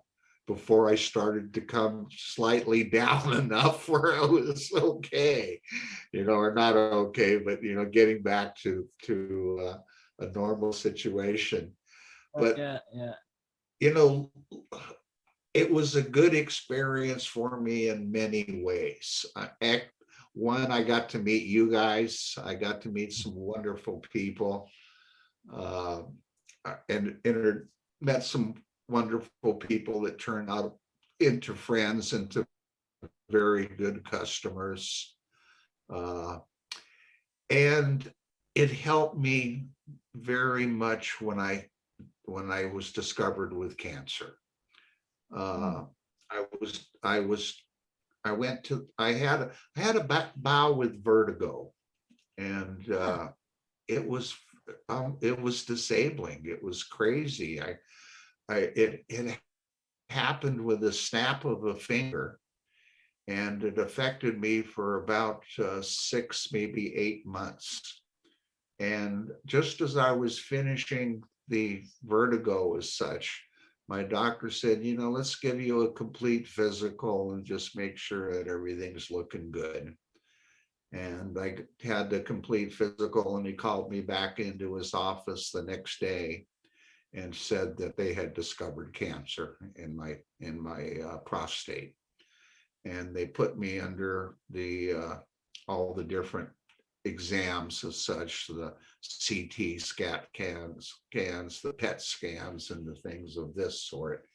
before I started to come slightly down enough where it was okay, or not okay, but getting back to a normal situation. But it was a good experience for me in many ways. One, I got to meet you guys. I got to meet some wonderful people, and met some wonderful people that turned out into friends and to very good customers. And it helped me very much when I was discovered with cancer. I had a bout with vertigo, And it was disabling. It was crazy. It happened with a snap of a finger, and it affected me for about 6, maybe 8 months. And just as I was finishing the vertigo as such, my doctor said, let's give you a complete physical and just make sure that everything's looking good. And I had the complete physical, and he called me back into his office the next day and said that they had discovered cancer in my prostate. And they put me under all the different exams as such, the CT scans, the PET scans, and the things of this sort.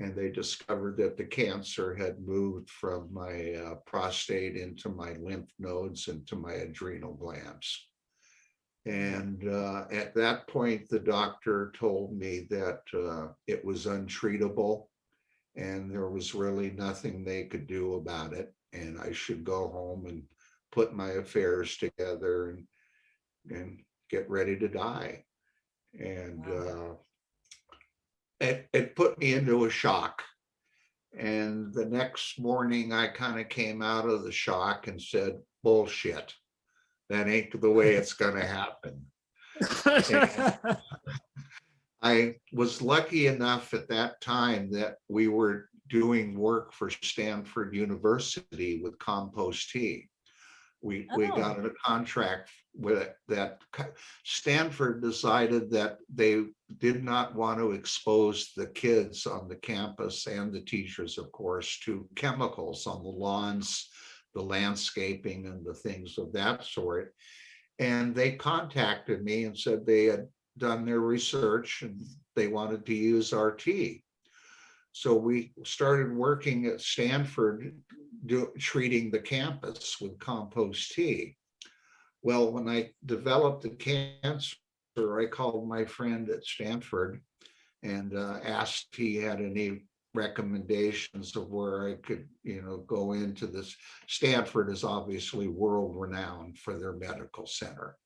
And they discovered that the cancer had moved from my prostate into my lymph nodes, into my adrenal glands. And at that point, the doctor told me that it was untreatable and there was really nothing they could do about it. And I should go home and put my affairs together and get ready to die. And it put me into a shock. And the next morning, I kind of came out of the shock and said, bullshit. That ain't the way it's going to happen. I was lucky enough at that time that we were doing work for Stanford University with compost tea. We got a contract with that. Stanford decided that they did not want to expose the kids on the campus and the teachers, of course, to chemicals on the lawns, the landscaping, and the things of that sort. And they contacted me and said they had done their research and they wanted to use our tea. So we started working at Stanford, treating the campus with compost tea. Well, when I developed the cancer, I called my friend at Stanford and asked if he had any recommendations of where I could, go into this. Stanford is obviously world renowned for their medical center.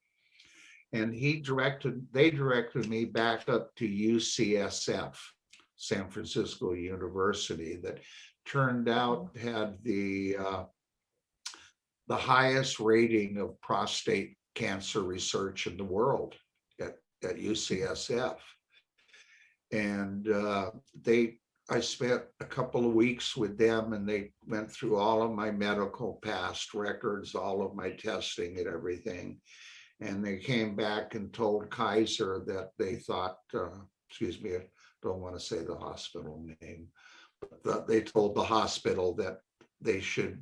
And they directed me back up to UCSF, San Francisco University, that turned out had the highest rating of prostate cancer research in the world at UCSF. And I spent a couple of weeks with them, and they went through all of my medical past records, all of my testing and everything. And they came back and told Kaiser that they thought, excuse me, I don't want to say the hospital name, but they told the hospital that they should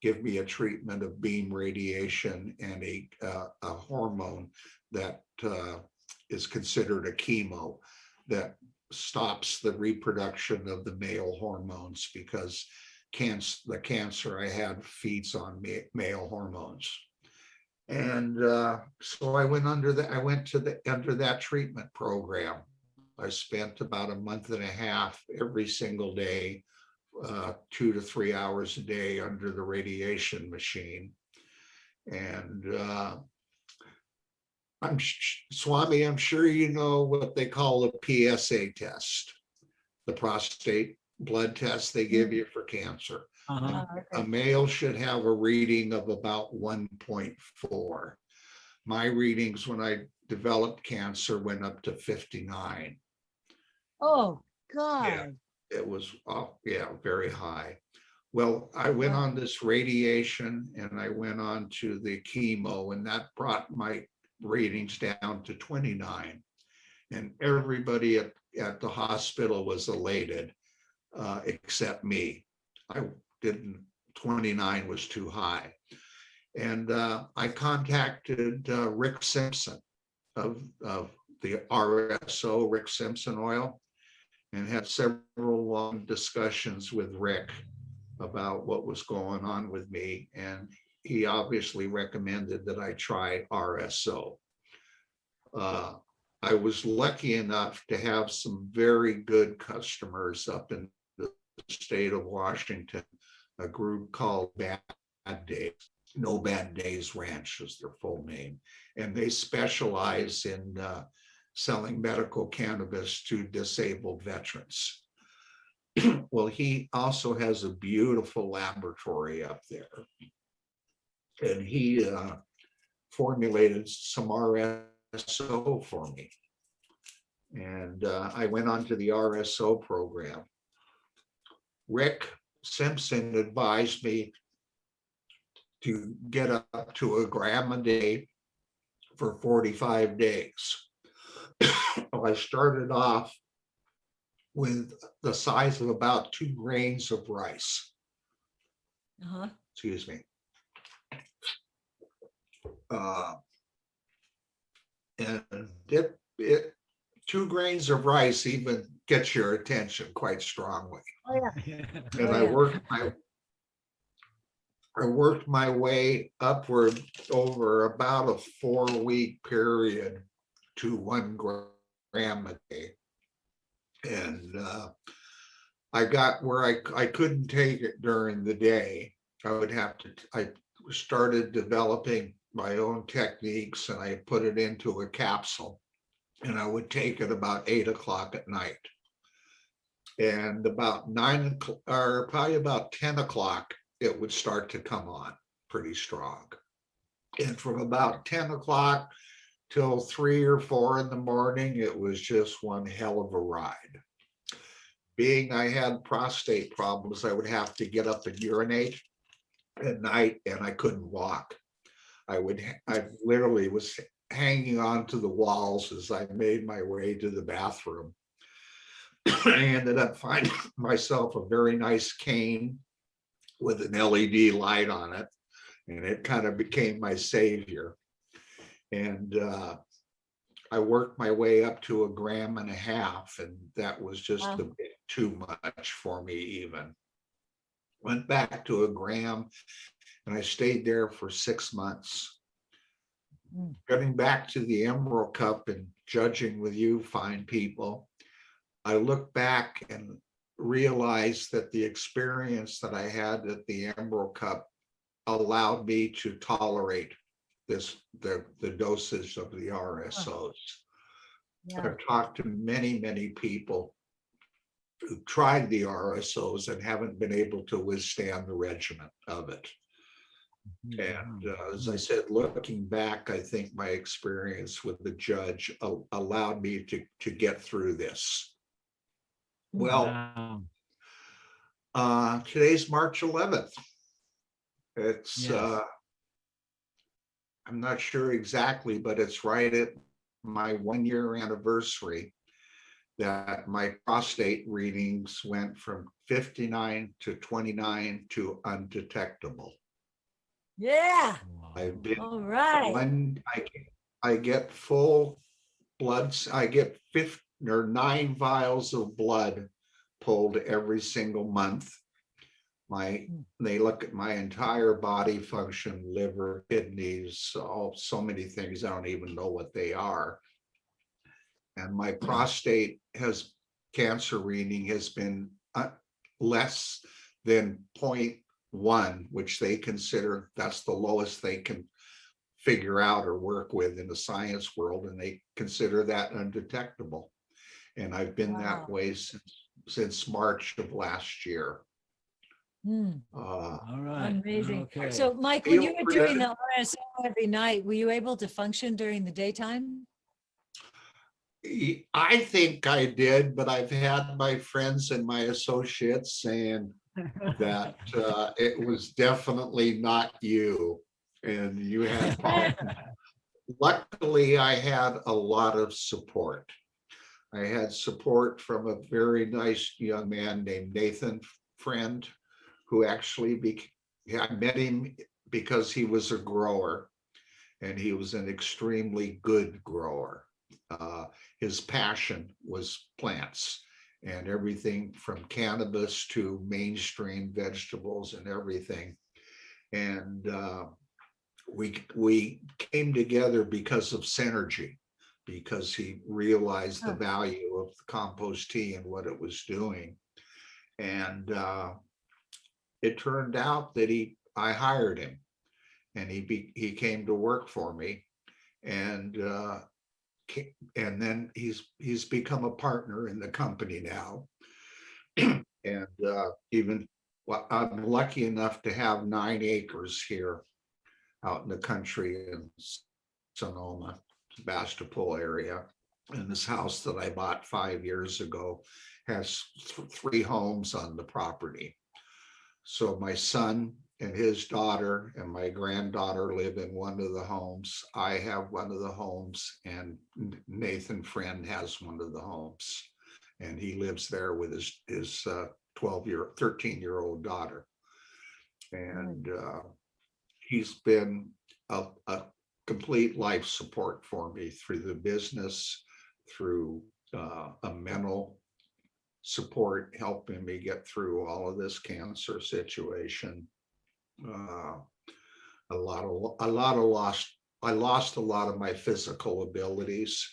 give me a treatment of beam radiation and a hormone that is considered a chemo that stops the reproduction of the male hormones, because the cancer I had feeds on male hormones. And so I went under that treatment program. I spent about a month and a half every single day, 2 to 3 hours a day under the radiation machine. And Swami, I'm sure you know what they call a PSA test, the prostate blood test they give you for cancer. A male should have a reading of about 1.4. My readings when I developed cancer went up to 59. Oh, God. Yeah, it was, very high. Well, I went on this radiation and I went on to the chemo, and that brought my ratings down to 29. And everybody at the hospital was elated, except me. 29 was too high. And I contacted Rick Simpson of the RSO, Rick Simpson Oil, and had several long discussions with Rick about what was going on with me. And he obviously recommended that I try RSO. I was lucky enough to have some very good customers up in the state of Washington, a group called Bad Days. No Bad Days Ranch is their full name. And they specialize in selling medical cannabis to disabled veterans. Well, he also has a beautiful laboratory up there. And he formulated some RSO for me. And I went on to the RSO program. Rick Simpson advised me to get up to a gram a day for 45 days. I started off with the size of about 2 grains of rice. Excuse me. And it 2 grains of rice even gets your attention quite strongly. Oh, yeah. And I worked my way upward over about a 4-week period to 1 gram a day. And I got where I couldn't take it during the day. I started developing my own techniques, and I put it into a capsule, and I would take it about 8 o'clock at night. And about 9 o'clock, or probably about 10 o'clock, it would start to come on pretty strong. And from about 10 o'clock till 3 or 4 in the morning, it was just one hell of a ride. Being I had prostate problems, I would have to get up and urinate at night, and I couldn't walk. I literally was hanging on to the walls as I made my way to the bathroom. I ended up finding myself a very nice cane with an LED light on it, and it kind of became my savior. And I worked my way up to 1.5 grams, and that was just a bit too much for me even. Went back to 1 gram, and I stayed there for 6 months. Getting back to the Emerald Cup and judging with you fine people, I look back and realized that the experience that I had at the Emerald Cup allowed me to tolerate the dosage of the RSOs. Yeah. I've talked to many people who tried the RSOs and haven't been able to withstand the regimen of it. And as I said, looking back, I think my experience with the judge allowed me to get through this. Well, today's March 11th. It's I'm not sure exactly, but it's right at my 1-year anniversary that my prostate readings went from 59 to 29 to undetectable. Yeah. I've been All right. I get full bloods. I get 9 vials of blood pulled every single month. They look at my entire body function, liver, kidneys, so many things I don't even know what they are. And my prostate cancer reading has been less than 0.1, which they consider that's the lowest they can figure out or work with in the science world, and they consider that undetectable. And I've been that way since March of last year. All right. Amazing. Okay. So, Mike, when you were doing the RSO every night, were you able to function during the daytime? I think I did, but I've had my friends and my associates saying that it was definitely not you, and you had problems. Luckily, I had a lot of support. I had support from a very nice young man named Nathan Friend, who actually I met him because he was a grower, and he was an extremely good grower. His passion was plants and everything from cannabis to mainstream vegetables and everything. And we came together because of synergy, because he realized the value of the compost tea and what it was doing. And it turned out that I hired him, and he came to work for me, and then he's become a partner in the company now. And even I'm lucky enough to have 9 acres here out in the country in Sonoma, Sebastopol area. And this house that I bought 5 years ago has 3 homes on the property. So my son and his daughter and my granddaughter live in one of the homes. I have one of the homes, and Nathan Friend has one of the homes. And he lives there with his 13-year-old daughter. And he's been a complete life support for me through the business, through a mental support, helping me get through all of this cancer situation. I lost a lot of my physical abilities.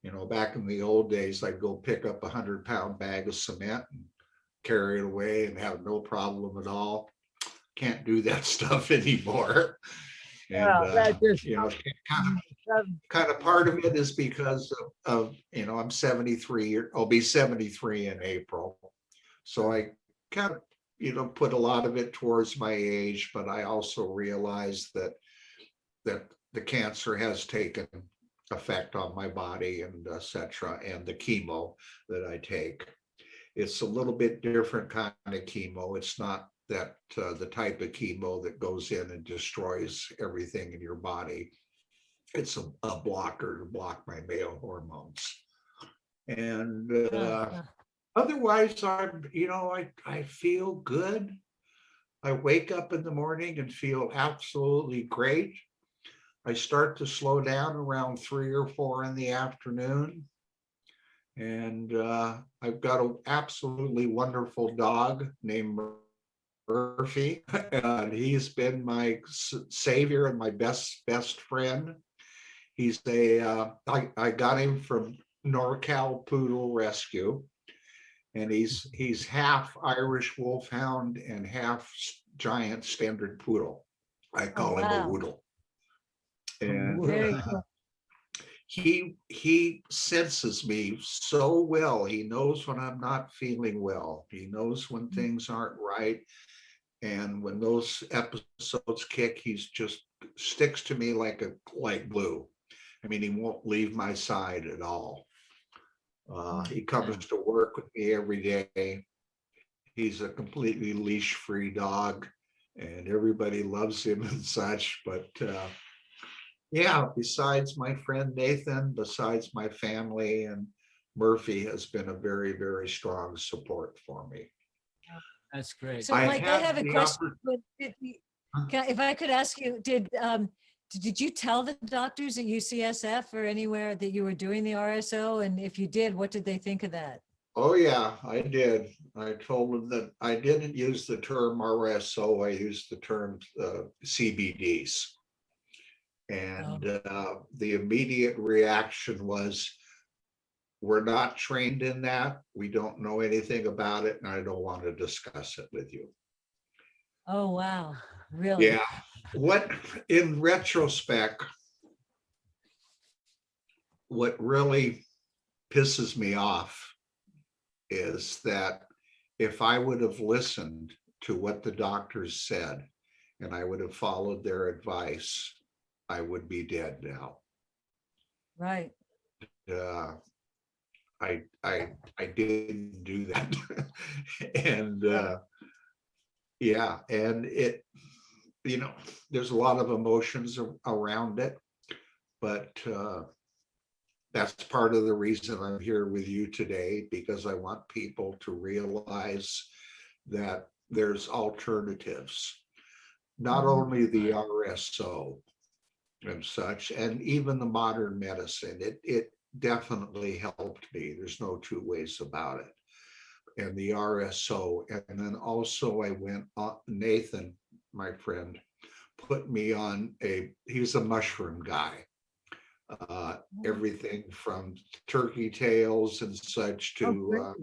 You know, back in the old days, I'd go pick up 100-pound bag of cement and carry it away and have no problem at all. Can't do that stuff anymore. And you know, kind of part of it is because of you know, I'm 73. I'll be 73 in April, so I kind of, you know, put a lot of it towards my age, but I also realize that the cancer has taken effect on my body and etc. And the chemo that I take, it's a little bit different kind of chemo. It's not that the type of chemo that goes in and destroys everything in your body. It's a blocker to block my male hormones. And otherwise, I feel good. I wake up in the morning and feel absolutely great. I start to slow down around 3 or 4 in the afternoon. And I've got an absolutely wonderful dog named Murphy, and he's been my savior and my best friend. He's I got him from NorCal Poodle Rescue, and he's half Irish Wolfhound and half giant standard poodle. I call him a Woodle. And he senses me so well. He knows when I'm not feeling well. He knows when things aren't right. And when those episodes kick, he's just sticks to me like glue. I mean, he won't leave my side at all. He comes to work with me every day. He's a completely leash-free dog, and everybody loves him and such. But yeah, besides my friend Nathan, besides my family, and Murphy has been a very, very strong support for me. That's great. So Mike, I have a question. If I could ask you, did you tell the doctors at UCSF or anywhere that you were doing the RSO? And if you did, what did they think of that? Oh yeah, I did. I told them that I didn't use the term RSO. I used the term CBDs. And the immediate reaction was, we're not trained in that. We don't know anything about it, and I don't want to discuss it with you. Oh, wow. Really? Yeah. What, in retrospect, what really pisses me off is that if I would have listened to what the doctors said and I would have followed their advice, I would be dead now. Right. I didn't do that. And yeah, and it, you know, there's a lot of emotions around it, but that's part of the reason I'm here with you today, because I want people to realize that there's alternatives, not only the RSO and such, and even the modern medicine. It definitely helped me. There's no two ways about it. And the RSO, and then also I went on, Nathan, my friend, put me on he's a mushroom guy. Everything from turkey tails and such to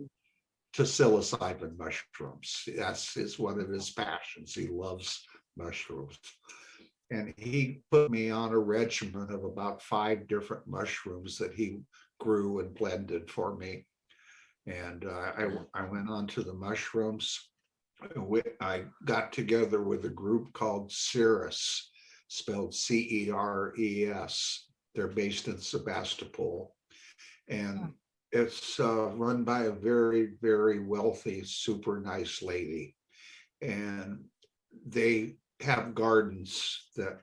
psilocybin mushrooms. That's one of his passions. He loves mushrooms. And he put me on a regimen of about 5 different mushrooms that he grew and blended for me. And I went on to the mushrooms. I got together with a group called Ceres, spelled Ceres. They're based in Sebastopol. And it's run by a very, very wealthy, super nice lady. And they have gardens that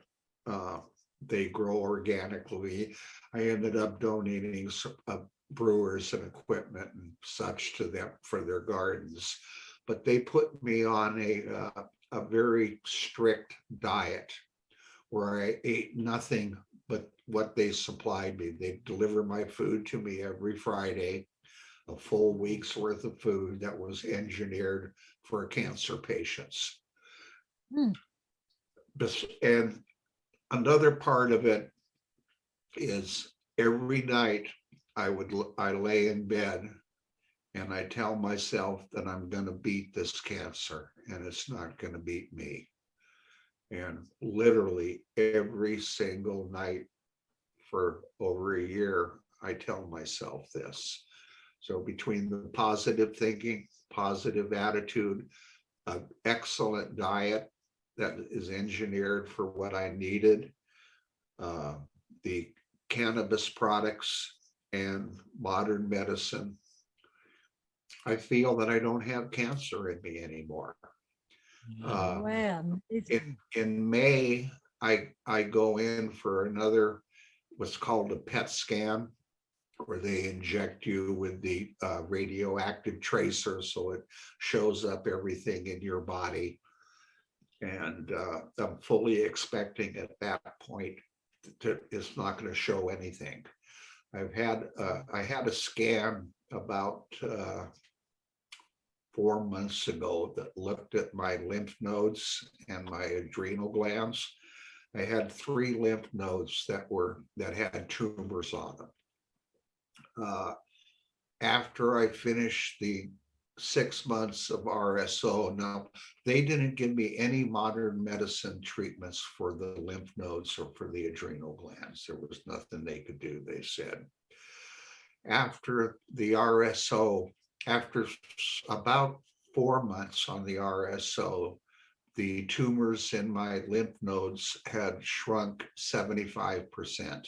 they grow organically. I ended up donating some brewers and equipment and such to them for their gardens. But they put me on a very strict diet where I ate nothing but what they supplied me. They deliver my food to me every Friday, a full week's worth of food that was engineered for cancer patients. And another part of it is every night I lay in bed and I tell myself that I'm going to beat this cancer and it's not going to beat me. And literally every single night for over a year, I tell myself this. So between the positive thinking, positive attitude, an excellent diet that is engineered for what I needed, the cannabis products and modern medicine, I feel that I don't have cancer in me anymore. Wow. In May, I go in for another, what's called a PET scan, where they inject you with the radioactive tracer, so it shows up everything in your body. And I'm fully expecting at that point it's not going to show anything. I had a scan about 4 months ago that looked at my lymph nodes and my adrenal glands. I had 3 lymph nodes that had tumors on them. After I finished the 6 months of RSO, now they didn't give me any modern medicine treatments for the lymph nodes or for the adrenal glands. There was nothing they could do, they said. After the RSO, after about 4 months on the RSO, the tumors in my lymph nodes had shrunk 75%.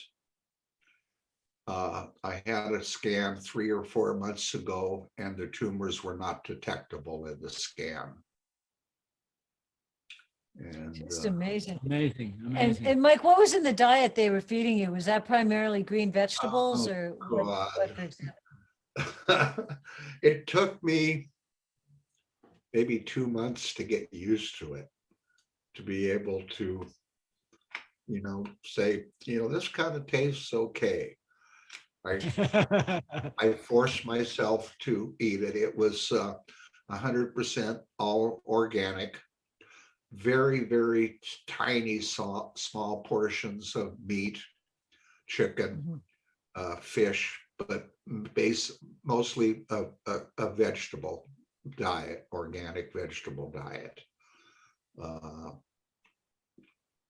I had a scan 3 or 4 months ago, and the tumors were not detectable in the scan. And Just amazing. Amazing, And, amazing. and Mike, what was in the diet they were feeding you? Was that primarily green vegetables or God. what for example? It took me maybe 2 months to get used to it, to be able to, say, this kind of tastes okay. I forced myself to eat it. It was 100% all organic, very, very tiny, small portions of meat, chicken, fish, but mostly a vegetable diet, organic vegetable diet.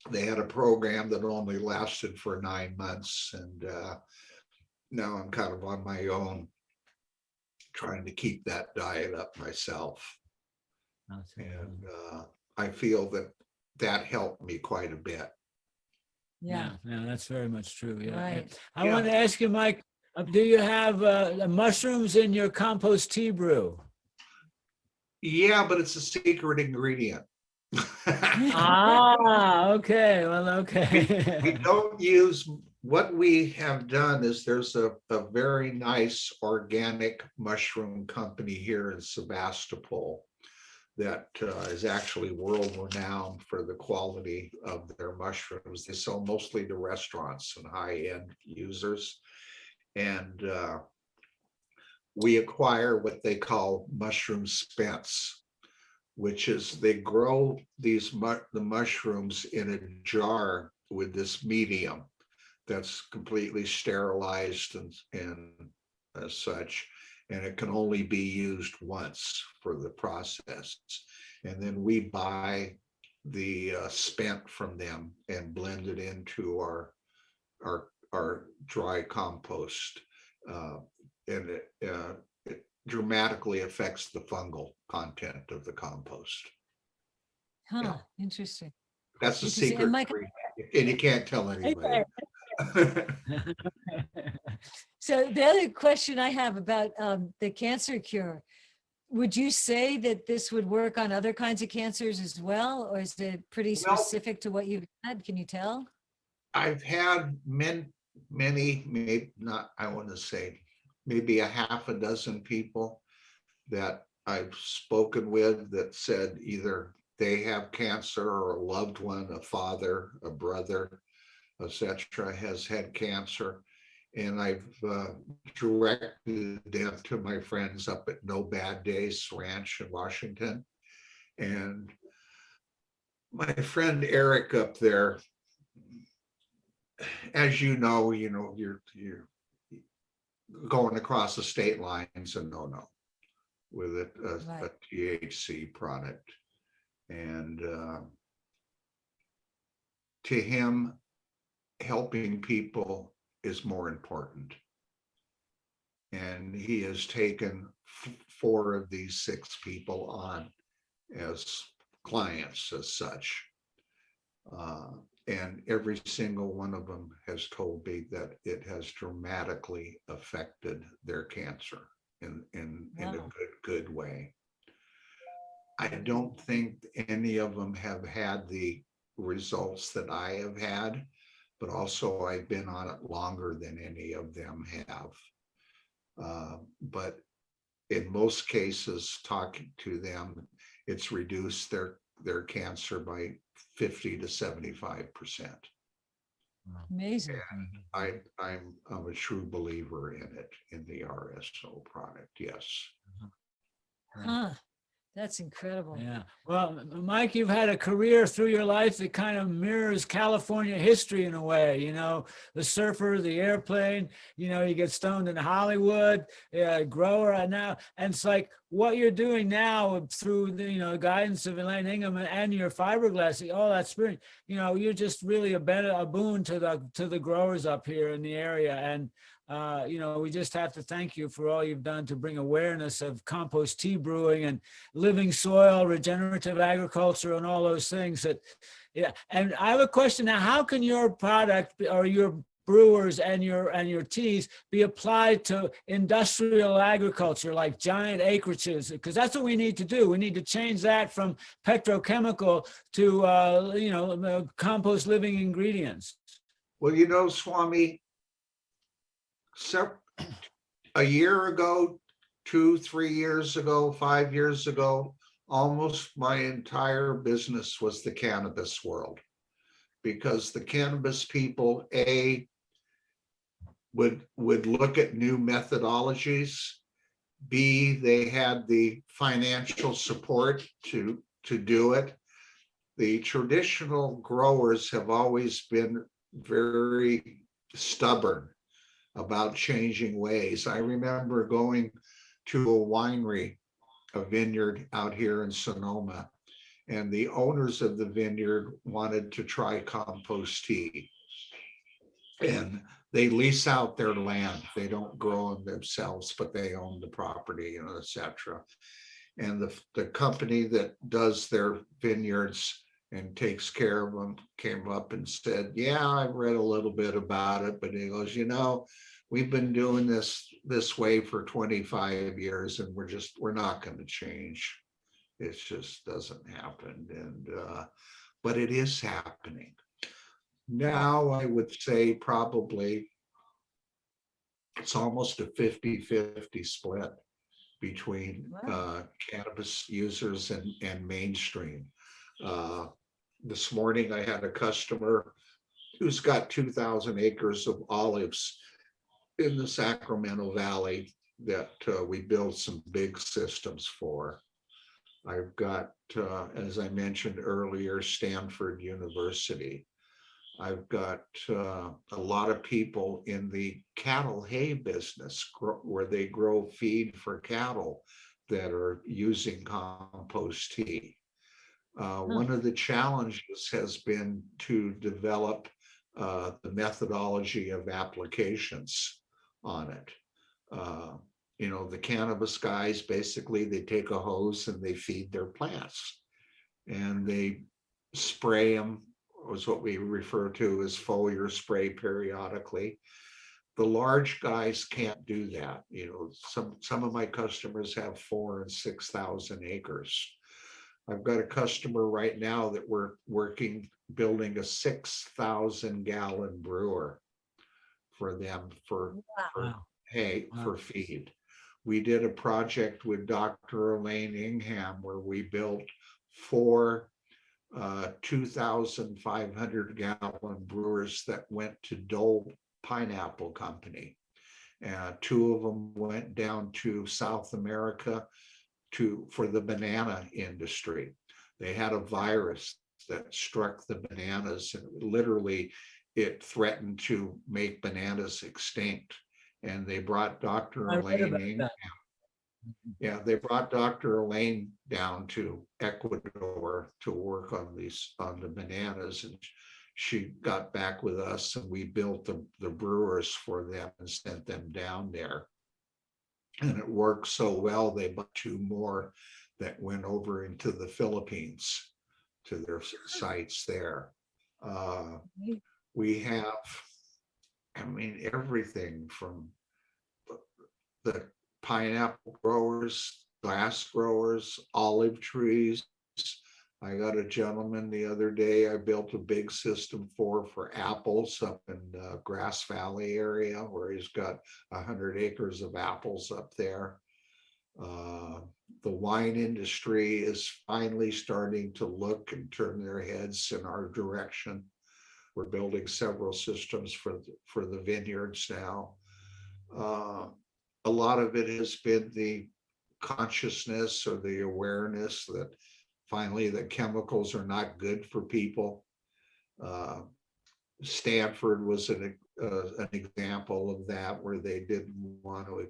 They had a program that only lasted for 9 months, and now I'm kind of on my own, trying to keep that diet up myself. And I feel that helped me quite a bit. Yeah. Yeah, that's very much true. Yeah. Right. I want to ask you, Mike, do you have mushrooms in your compost tea brew? Yeah, but it's a secret ingredient. Okay. Well, okay. We don't use, what we have done is there's a very nice organic mushroom company here in Sebastopol that is actually world renowned for the quality of their mushrooms. They sell mostly to restaurants and high-end users. And we acquire what they call mushroom spents, which is they grow the mushrooms in a jar with this medium that's completely sterilized and as such, and it can only be used once for the process. And then we buy the spent from them and blend it into our dry compost. And it dramatically affects the fungal content of the compost. Huh, interesting. That's a Interesting. secret, And Mike, and you can't tell anybody. so the other question I have about the cancer cure, would you say that this would work on other kinds of cancers as well? Or is it pretty Well- specific to what you've had? Can you tell? I've had many, maybe not, I want to say, maybe a half a dozen people that I've spoken with that said either they have cancer or a loved one, a father, a brother, etc., has had cancer. And I've directed them to my friends up at No Bad Days Ranch in Washington. And my friend Eric up there, as you know, you're going across the state lines and no with a Right. THC product. And to him, helping people is more important. And he has taken 4 of these 6 people on as clients as such. And every single one of them has told me that it has dramatically affected their cancer in a Wow. good way. I don't think any of them have had the results that I have had, but also I've been on it longer than any of them have. But in most cases, talking to them, it's reduced their cancer by 50 to 75%. Amazing. I'm a true believer in it, in the RSO product. Yes. Huh. That's incredible. Yeah. Well, Mike, you've had a career through your life that kind of mirrors California history in a way, the surfer, the airplane, you get stoned in Hollywood, grower and now. And it's like what you're doing now through the guidance of Elaine Ingham and your fiberglass, all that spirit, you're just really a boon to the growers up here in the area. And we just have to thank you for all you've done to bring awareness of compost tea brewing and living soil, regenerative agriculture, and all those things yeah. And I have a question now, how can your product or your brewers and your teas be applied to industrial agriculture, like giant acreages? Because that's what we need to do. We need to change that from petrochemical to, compost living ingredients. Well, Swami, a year ago, 2, 3 years ago, 5 years ago, almost my entire business was the cannabis world, because the cannabis people, would look at new methodologies. B, they had the financial support to do it. The traditional growers have always been very stubborn about changing ways. I remember going to a winery, a vineyard out here in Sonoma, and the owners of the vineyard wanted to try compost tea. And they lease out their land. They don't grow them themselves, but they own the property, etc. And the company that does their vineyards and takes care of them came up and said, yeah, I've read a little bit about it, but he goes, we've been doing this way for 25 years and we're not going to change. It just doesn't happen. And but it is happening. Now I would say probably it's almost a 50-50 split between cannabis users and mainstream. This morning I had a customer who's got 2,000 acres of olives in the Sacramento Valley that we build some big systems for. I've got, as I mentioned earlier, Stanford University. I've got a lot of people in the cattle hay business where they grow feed for cattle that are using compost tea. One of the challenges has been to develop the methodology of applications on it. You know, the cannabis guys, basically, they take a hose and they feed their plants and they spray them, was what we refer to as foliar spray periodically. The large guys can't do that. You know, some of my customers have 4,000 and 6,000 acres. I've got a customer right now that we're working, building a 6,000 gallon brewer for them for hay, Wow. for feed. We did a project with Dr. Elaine Ingham where we built 4 2,500 gallon brewers that went to Dole Pineapple Company. 2 of them went down to South America for the banana industry. They had a virus that struck the bananas and literally it threatened to make bananas extinct. And they brought Dr. I read Elaine about Ingham. that. Yeah, they brought Dr. Elaine down to Ecuador to work on the bananas, and she got back with us and we built the brewers for them and sent them down there. And it worked so well, they bought 2 more that went over into the Philippines to their sites there. We have, I mean, everything from the pineapple growers, glass growers, olive trees. I got a gentleman the other day, I built a big system for apples up in Grass Valley area where he's got 100 acres of apples up there. The wine industry is finally starting to look and turn their heads in our direction. We're building several systems for the vineyards now. A lot of it has been the consciousness or the awareness that finally the chemicals are not good for people. Stanford was an example of that, where they didn't want to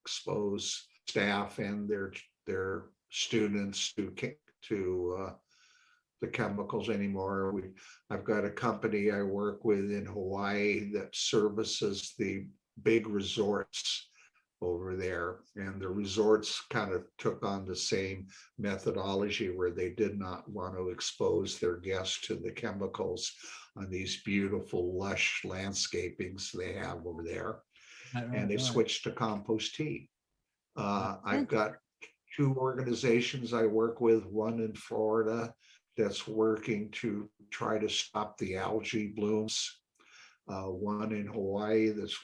expose staff and their students to the chemicals anymore. I've got a company I work with in Hawaii that services the big resorts over there, and the resorts kind of took on the same methodology where they did not want to expose their guests to the chemicals on these beautiful lush landscapings they have over there. And they switched to compost tea. I've got 2 organizations I work with, one in Florida that's working to try to stop the algae blooms. One in Hawaii that's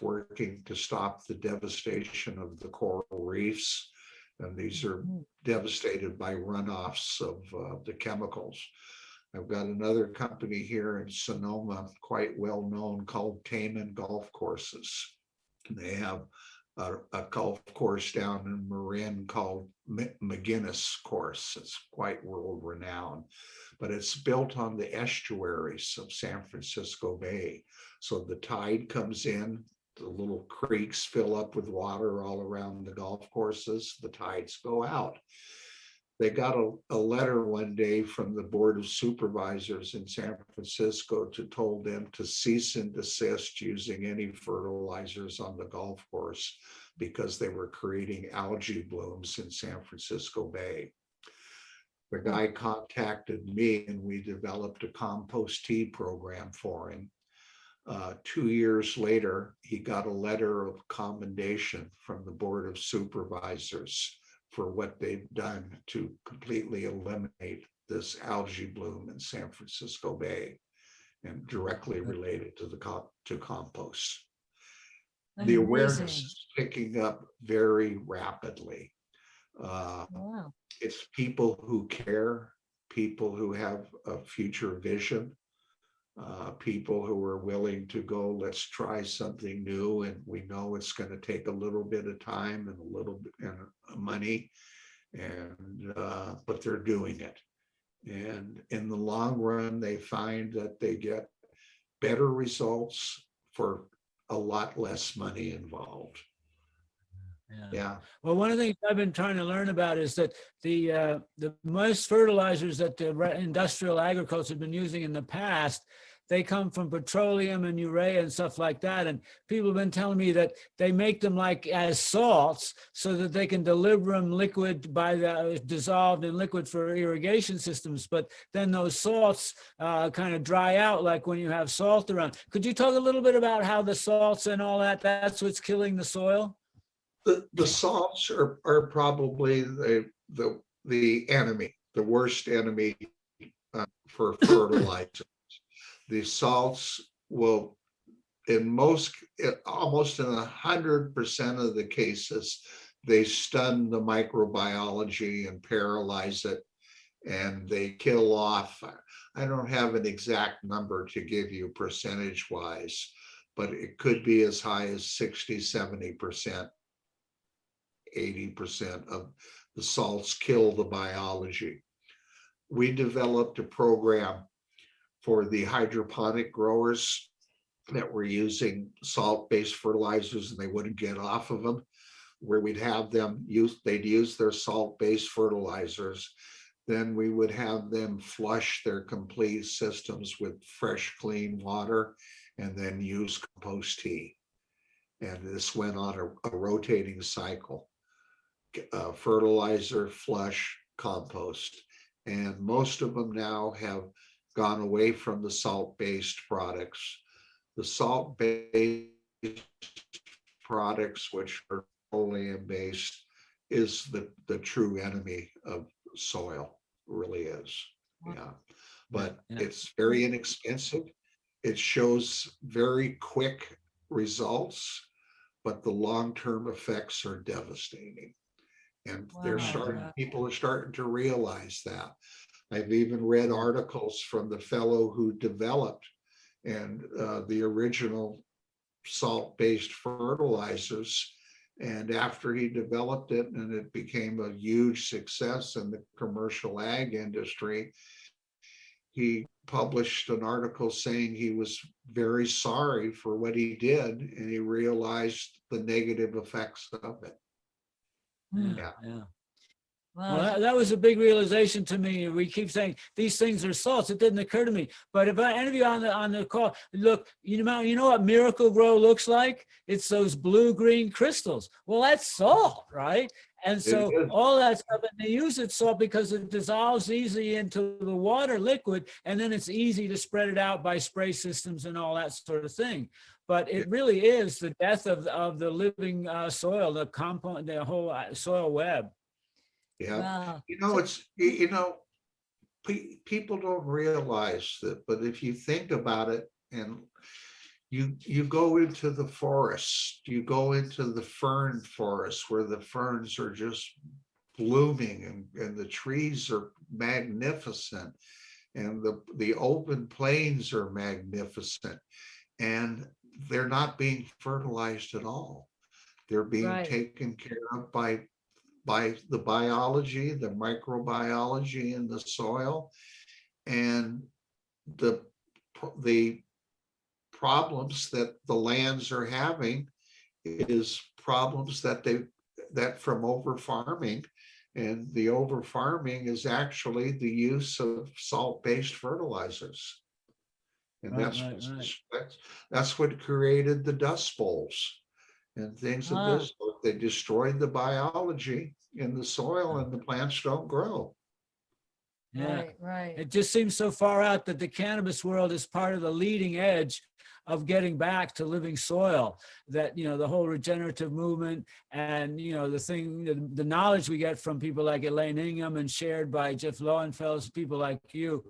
working to stop the devastation of the coral reefs. And these are devastated by runoffs of the chemicals. I've got another company here in Sonoma, quite well known, called Taman Golf Courses. They have a golf course down in Marin called McGinnis Course. It's quite world renowned, but it's built on the estuaries of San Francisco Bay. So the tide comes in, the little creeks fill up with water all around the golf courses, the tides go out. They got a letter one day from the Board of Supervisors in San Francisco to told them to cease and desist using any fertilizers on the golf course because they were creating algae blooms in San Francisco Bay. The guy contacted me and we developed a compost tea program for him. 2 years later, he got a letter of commendation from the Board of Supervisors for what they've done to completely eliminate this algae bloom in San Francisco Bay and directly related to compost. The awareness is picking up very rapidly. Wow. It's people who care, people who have a future vision, people who are willing to go, let's try something new. And we know it's going to take a little bit of time and a little bit of money, but they're doing it. And in the long run, they find that they get better results for a lot less money involved. Yeah. Well, one of the things I've been trying to learn about is that the most fertilizers that the industrial agriculture have been using in the past, they come from petroleum and urea and stuff like that. And people have been telling me that they make them like as salts so that they can deliver them liquid by the dissolved in liquid for irrigation systems. But then those salts kind of dry out like when you have salt around. Could you talk a little bit about how the salts and all that, that's what's killing the soil? The salts are probably the enemy, the worst enemy for fertilizer. The salts will, almost in 100% of the cases, they stun the microbiology and paralyze it, and they kill off. I don't have an exact number to give you percentage wise, but it could be as high as 60, 70%. 80% of the salts kill the biology. We developed a program for the hydroponic growers that were using salt-based fertilizers and they wouldn't get off of them, where we'd have them they'd use their salt-based fertilizers. Then we would have them flush their complete systems with fresh, clean water and then use compost tea. And this went on a rotating cycle. Fertilizer, flush, compost. And most of them now have gone away from the salt-based products. The salt-based products, which are petroleum-based, is the true enemy of soil, really is. Yeah. But it's very inexpensive. It shows very quick results, but the long-term effects are devastating. And people are starting to realize that. I've even read articles from the fellow who developed and the original salt-based fertilizers. And after he developed it and it became a huge success in the commercial ag industry, he published an article saying he was very sorry for what he did and he realized the negative effects of it. Yeah. Well, that was a big realization to me. We keep saying these things are salts. It didn't occur to me. But if any of you on the call, look, you know what Miracle Grow looks like? It's those blue-green crystals. Well, that's salt, right? And so all that stuff, and they use it salt because it dissolves easily into the water liquid, and then it's easy to spread it out by spray systems and all that sort of thing. But it really is the death of the living soil, the compound, the whole soil web. Yeah. Wow. People don't realize that, but if you think about it, and you go into the forest, you go into the fern forest where the ferns are just blooming and the trees are magnificent and the open plains are magnificent, and they're not being fertilized at all. They're being taken care of by the biology, the microbiology in the soil, and the problems that the lands are having is problems that from over farming, and the over farming is actually the use of salt-based fertilizers. And that's what created the dust bowls and things of this. They destroyed the biology in the soil and the plants don't grow. Yeah, right. It just seems so far out that the cannabis world is part of the leading edge of getting back to living soil, that, the whole regenerative movement and, the knowledge we get from people like Elaine Ingham and shared by Jeff Lowenfels, people like you,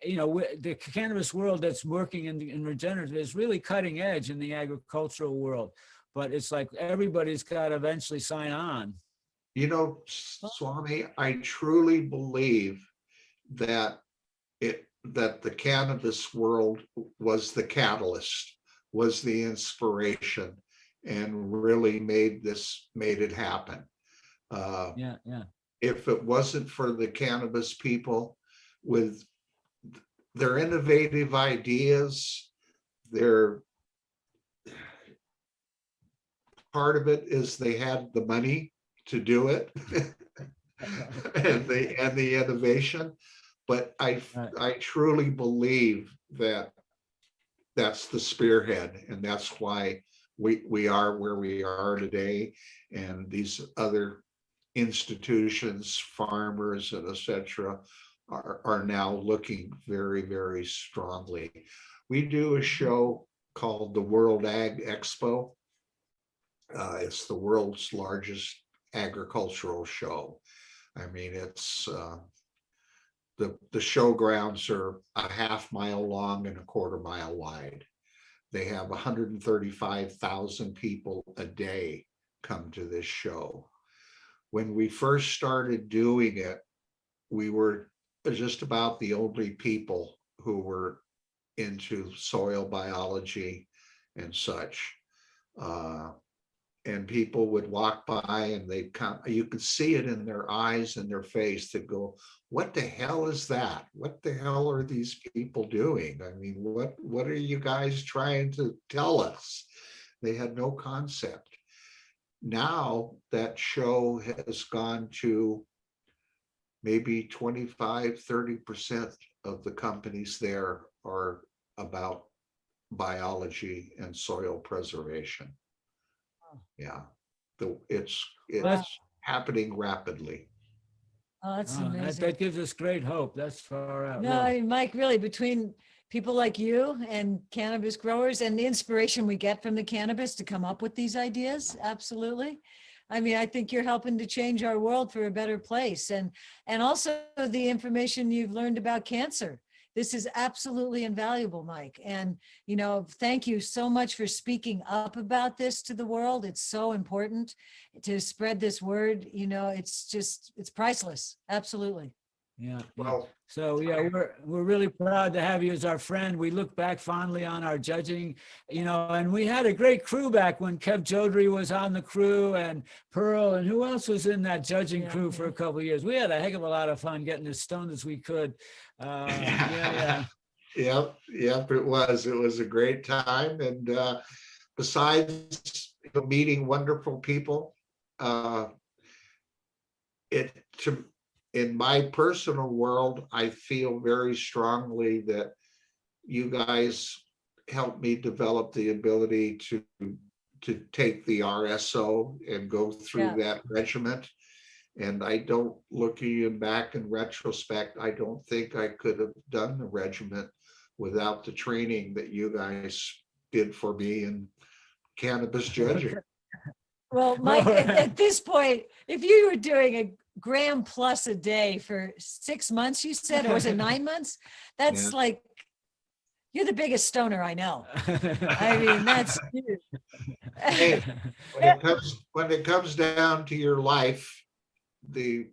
the cannabis world that's working in regenerative is really cutting edge in the agricultural world. But it's like everybody's got to eventually sign on. Swami, I truly believe that the cannabis world was the catalyst, was the inspiration, and really made it happen. If it wasn't for the cannabis people with their innovative ideas, their part of it is they had the money to do it and the innovation. But I truly believe that that's the spearhead, and that's why we are where we are today. And these other institutions, farmers, and etc., are now looking very, very strongly. We do a show called the World Ag Expo. It's the world's largest agricultural show. I mean, it's the showgrounds are a half-mile long and a quarter-mile wide. They have 135,000 people a day come to this show. When we first started doing it, we were just about the only people who were into soil biology and such. And people would walk by and they'd come, you could see it in their eyes and their face to go, what the hell is that? What the hell are these people doing? I mean, what are you guys trying to tell us? They had no concept. Now that show has gone to maybe 25, 30% of the companies there are about biology and soil preservation. Yeah, it's happening rapidly. Oh, that's Oh, amazing. that gives us great hope. That's far out. No, yeah. I mean, Mike, really, between people like you and cannabis growers and the inspiration we get from the cannabis to come up with these ideas, absolutely. I mean, I think you're helping to change our world for a better place. And also the information you've learned about cancer. This is absolutely invaluable, Mike. And, you know, thank you so much for speaking up about this to the world. It's so important to spread this word. You know, it's priceless. Absolutely. Yeah. Well, So yeah, we're really proud to have you as our friend. We look back fondly on our judging, you know, and we had a great crew back when Kev Jodry was on the crew, and Pearl, and who else was in that judging crew for a couple of years. We had a heck of a lot of fun getting as stoned as we could. Yeah. Yep, it was a great time. And besides meeting wonderful people, in my personal world, I feel very strongly that you guys helped me develop the ability to take the RSO and go through that regiment. And I don't, looking back in retrospect, I don't think I could have done the regiment without the training that you guys did for me in cannabis judging. Well, Mike, at this point, if you were doing a gram plus a day for 6 months, you said, or was it 9 months? That's like, you're the biggest stoner I know. I mean, that's huge. Hey, when it comes down to your life,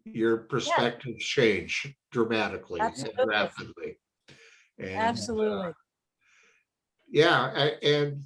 your perspectives change dramatically and rapidly. And, absolutely. And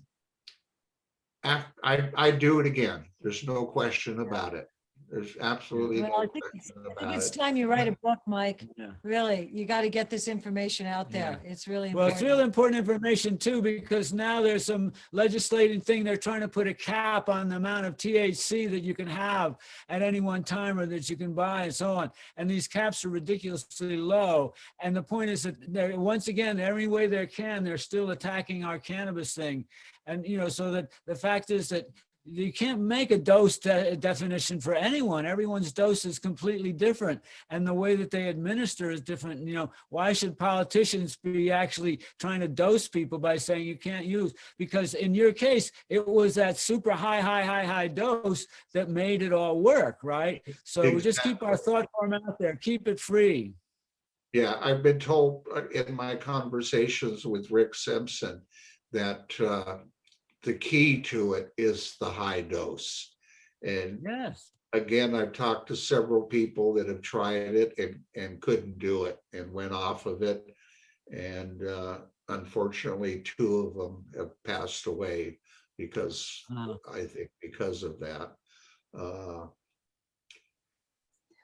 I do it again. There's no question about it. There's absolutely no question about it. I think it's time you write a book, Mike. Really, you got to get this information out there. It's really important. Well, it's really important information too, because now there's some legislating thing. They're trying to put a cap on the amount of THC that you can have at any one time, or that you can buy, and so on. And these caps are ridiculously low. And the point is that they're, once again, every way they can, they're still attacking our cannabis thing. And, you know, so that the fact is that you can't make a dose definition for anyone. Everyone's dose is completely different, and the way that they administer is different. You know, why should politicians be actually trying to dose people by saying you can't use? Because in your case, it was that super high dose that made it all work, right? So we just keep our thought form out there, keep it free. Yeah, I've been told in my conversations with Rick Simpson that the key to it is the high dose. And again, I've talked to several people that have tried it and couldn't do it and went off of it. And unfortunately, 2 of them have passed away because I think because of that.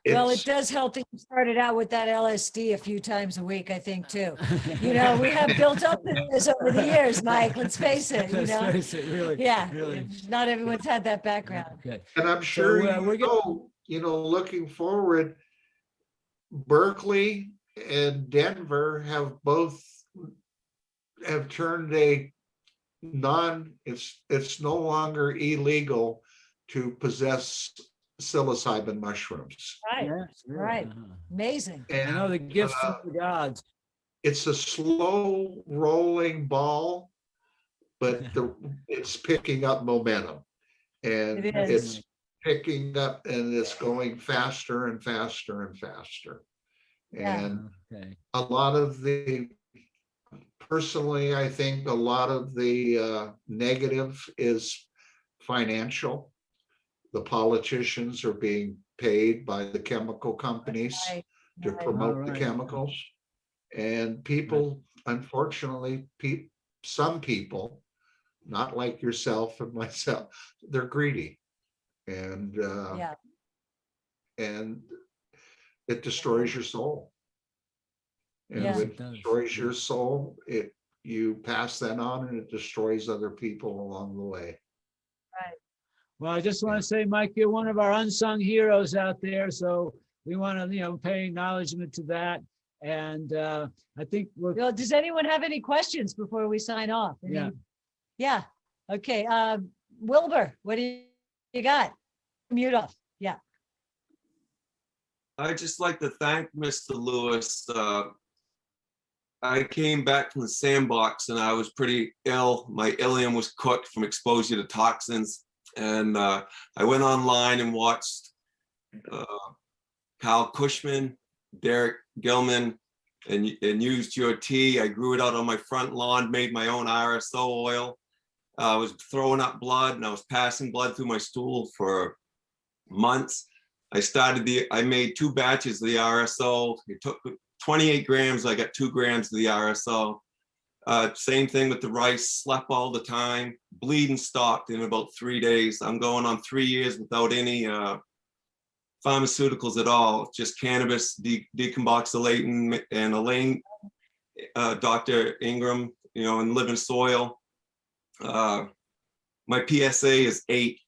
Well, it It's, does help that you started out with that LSD a few times a week, I think, too. You know, we have built up this over the years, Mike, let's face it, you Let's know? face it, really. Yeah, really. not everyone's had that background. Okay. and I'm So, sure we're gonna- looking forward, Berkeley and Denver have turned it's no longer illegal to possess psilocybin mushrooms. Right, Yes, yeah, right. uh-huh. Amazing. I know the And gifts from the gods. it's a slow rolling ball, but it's picking up momentum. And It is. it's picking up and it's going faster and faster and faster. Yeah. And Okay. a lot of personally, I think a lot of the negative is financial. The politicians are being paid by the chemical companies Right, to right. promote the Right. chemicals. And people, unfortunately, some people, not like yourself and myself, they're greedy. And Yeah, and it destroys your soul. And Yeah. when It it does, destroys yeah. your soul, you pass that on and it destroys other people along the way. Well, I just want to say, Mike, you're one of our unsung heroes out there. So we want to, pay acknowledgement to that. And I think we're, well, does anyone have any questions before we sign off? Yeah. Yeah, okay, Wilbur, what do you got? Mute off, yeah. I'd just like to thank Mr. Lewis. I came back from the sandbox and I was pretty ill. My ileum was cooked from exposure to toxins. And I went online and watched Kyle Cushman, Derek Gilman, and used your tea. I grew it out on my front lawn, made my own RSO oil. I was throwing up blood and I was passing blood through my stool for months. I made 2 batches of the RSO. It took 28 grams. I got 2 grams of the RSO. Same thing with the rice, slept all the time, bleeding stopped in about 3 days. I'm going on 3 years without any pharmaceuticals at all, just cannabis, decarboxylating and Elaine, Dr. Ingram, and living soil. My PSA is 8.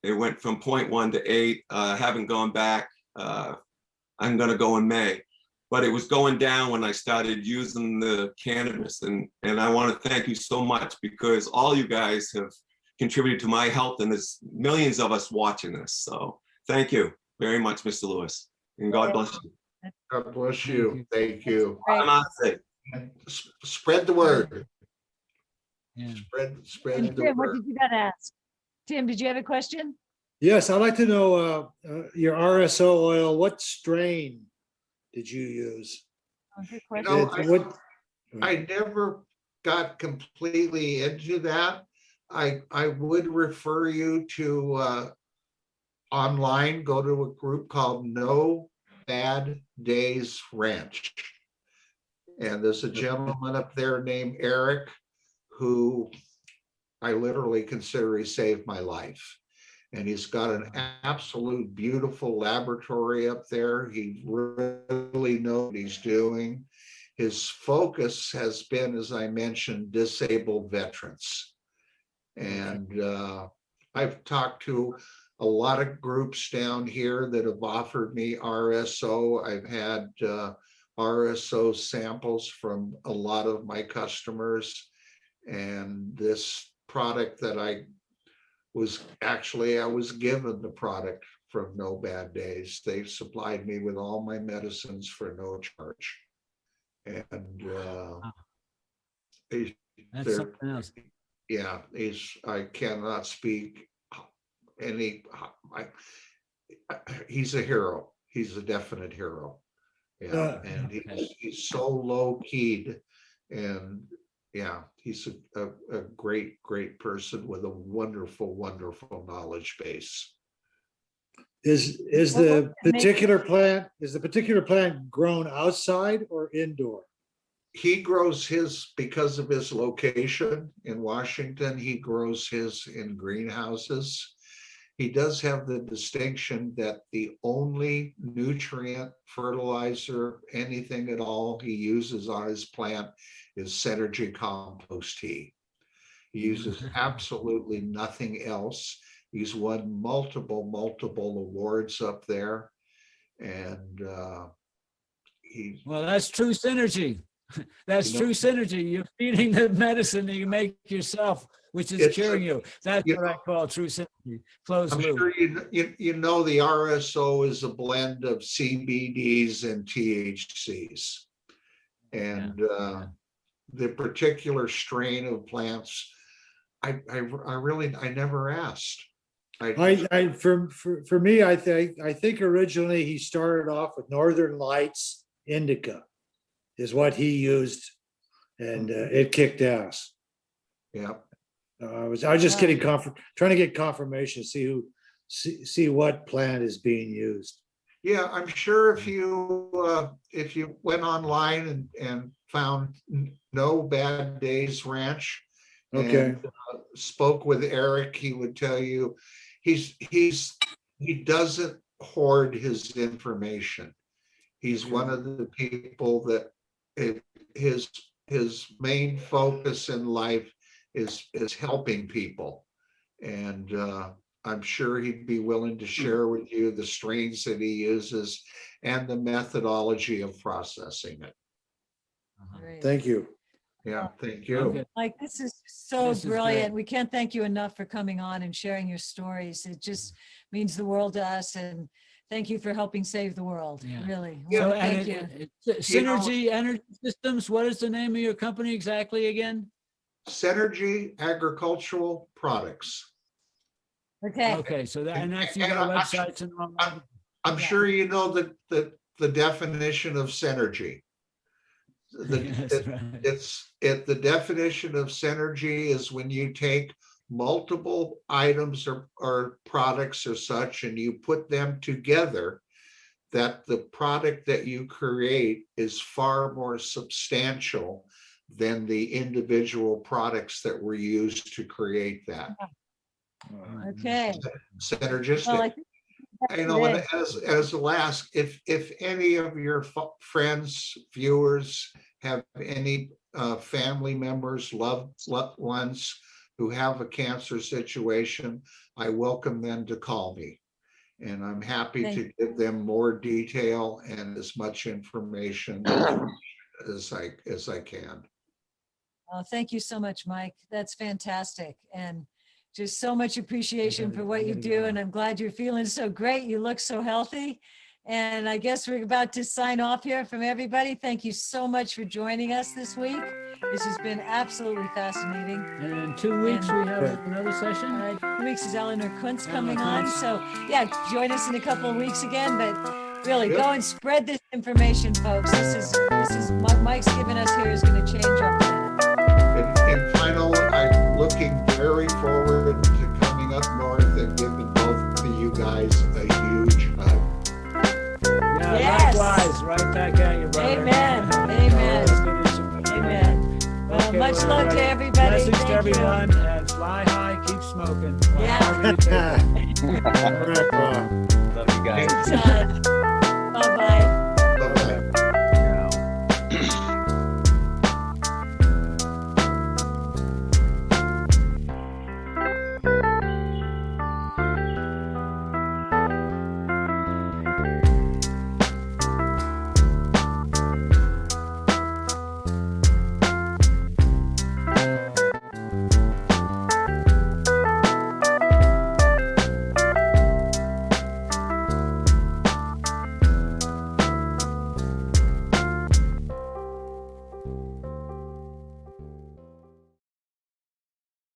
It went from 0.1 to 8. Haven't gone back. I'm going to go in May. But it was going down when I started using the cannabis. And I want to thank you so much because all you guys have contributed to my health and there's millions of us watching this. So thank you very much, Mr. Lewis. And God bless you. God bless you. Thank you. Great. Namaste. And spread the word. yeah. Spread And the Tim, what word. did you got to ask? Tim, did you have a question? Yes, I'd like to know your RSO oil, what strain did you use? Oh, good You question. know, What- I never got completely into that. I would refer you to online, go to a group called No Bad Days Ranch. And there's a gentleman up there named Eric who I literally consider he saved my life. And he's got an absolute beautiful laboratory up there. He really knows what he's doing. His focus has been, as I mentioned, disabled veterans. And I've talked to a lot of groups down here that have offered me RSO. I've had RSO samples from a lot of my customers. And this product that I was given the product from No Bad Days. They supplied me with all my medicines for no charge. And That's they're, something else. yeah, I cannot speak he's a hero. He's a definite hero. Yeah, and he's so low keyed, and yeah, he's a great person with a wonderful knowledge base. Is the particular plant grown outside or indoor? He grows his, because of his location in Washington, he grows his in greenhouses. he does have the distinction that the only nutrient, fertilizer, anything at all he uses on his plant is Synergy compost tea. He uses absolutely nothing else. He's won multiple awards up there. And Well, that's true synergy. That's You know- true synergy. You're feeding the medicine that you make yourself, which is It's curing you. That's you what I call true synergy. Closed I'm loop. sure you know the RSO is a blend of CBDs and THCs. And the particular strain of plants, I never asked. For me, I think originally he started off with Northern Lights Indica is what he used, and it kicked ass. Yeah. I was just getting trying to get confirmation, see what plant is being used. Yeah, I'm sure if you went online and found No Bad Days Ranch Okay. and spoke with Eric, he would tell you he doesn't hoard his information. He's one of the people that his main focus in life is helping people. And I'm sure he'd be willing to share with you the strains that he uses and the methodology of processing it. Great. Thank you. Yeah, thank you. Okay. Mike, this is so This is brilliant. great. We can't thank you enough for coming on and sharing your stories. It just means the world to us, and thank you for helping save the world, Yeah. really. Yeah, Well, and thank you. Synergy Energy Systems, what is the name of your company exactly again? Synergy Agricultural Products. Okay. Okay, so that, and that's, you And got I- websites and all that? I'm Yeah. sure you know the definition of synergy. That's right. The definition of synergy is when you take multiple items or products or such, and you put them together, that the product that you create is far more substantial than the individual products that were used to create that. Okay. Well, I Synergistic. think You know, and that's as the last, if any of your friends, viewers have any family members, loved ones who have a cancer situation, I welcome them to call me. And I'm happy Thank to give them more detail and as much information as I can. Oh, thank you so much, Mike. That's fantastic. And just so much appreciation for what you do. And I'm glad you're feeling so great. You look so healthy. And I guess we're about to sign off here from everybody. Thank you so much for joining us this week. This has been absolutely fascinating. And in 2 weeks, we have another session? 2 weeks is Eleanor Kuntz coming on. So yeah, join us in a couple of weeks again, but really go and spread this information, folks. This is what Mike's given us here is going to change our planet. And final, I'm looking very forward to coming up north and giving both of you guys a huge hug. Yeah, Yes. likewise, right back at you, brother. Amen. Amen. Amen. Well, Okay, much love to right. everybody. Blessings Thank to you. everyone, and fly high, keep smoking. Yeah. However you take it. All right.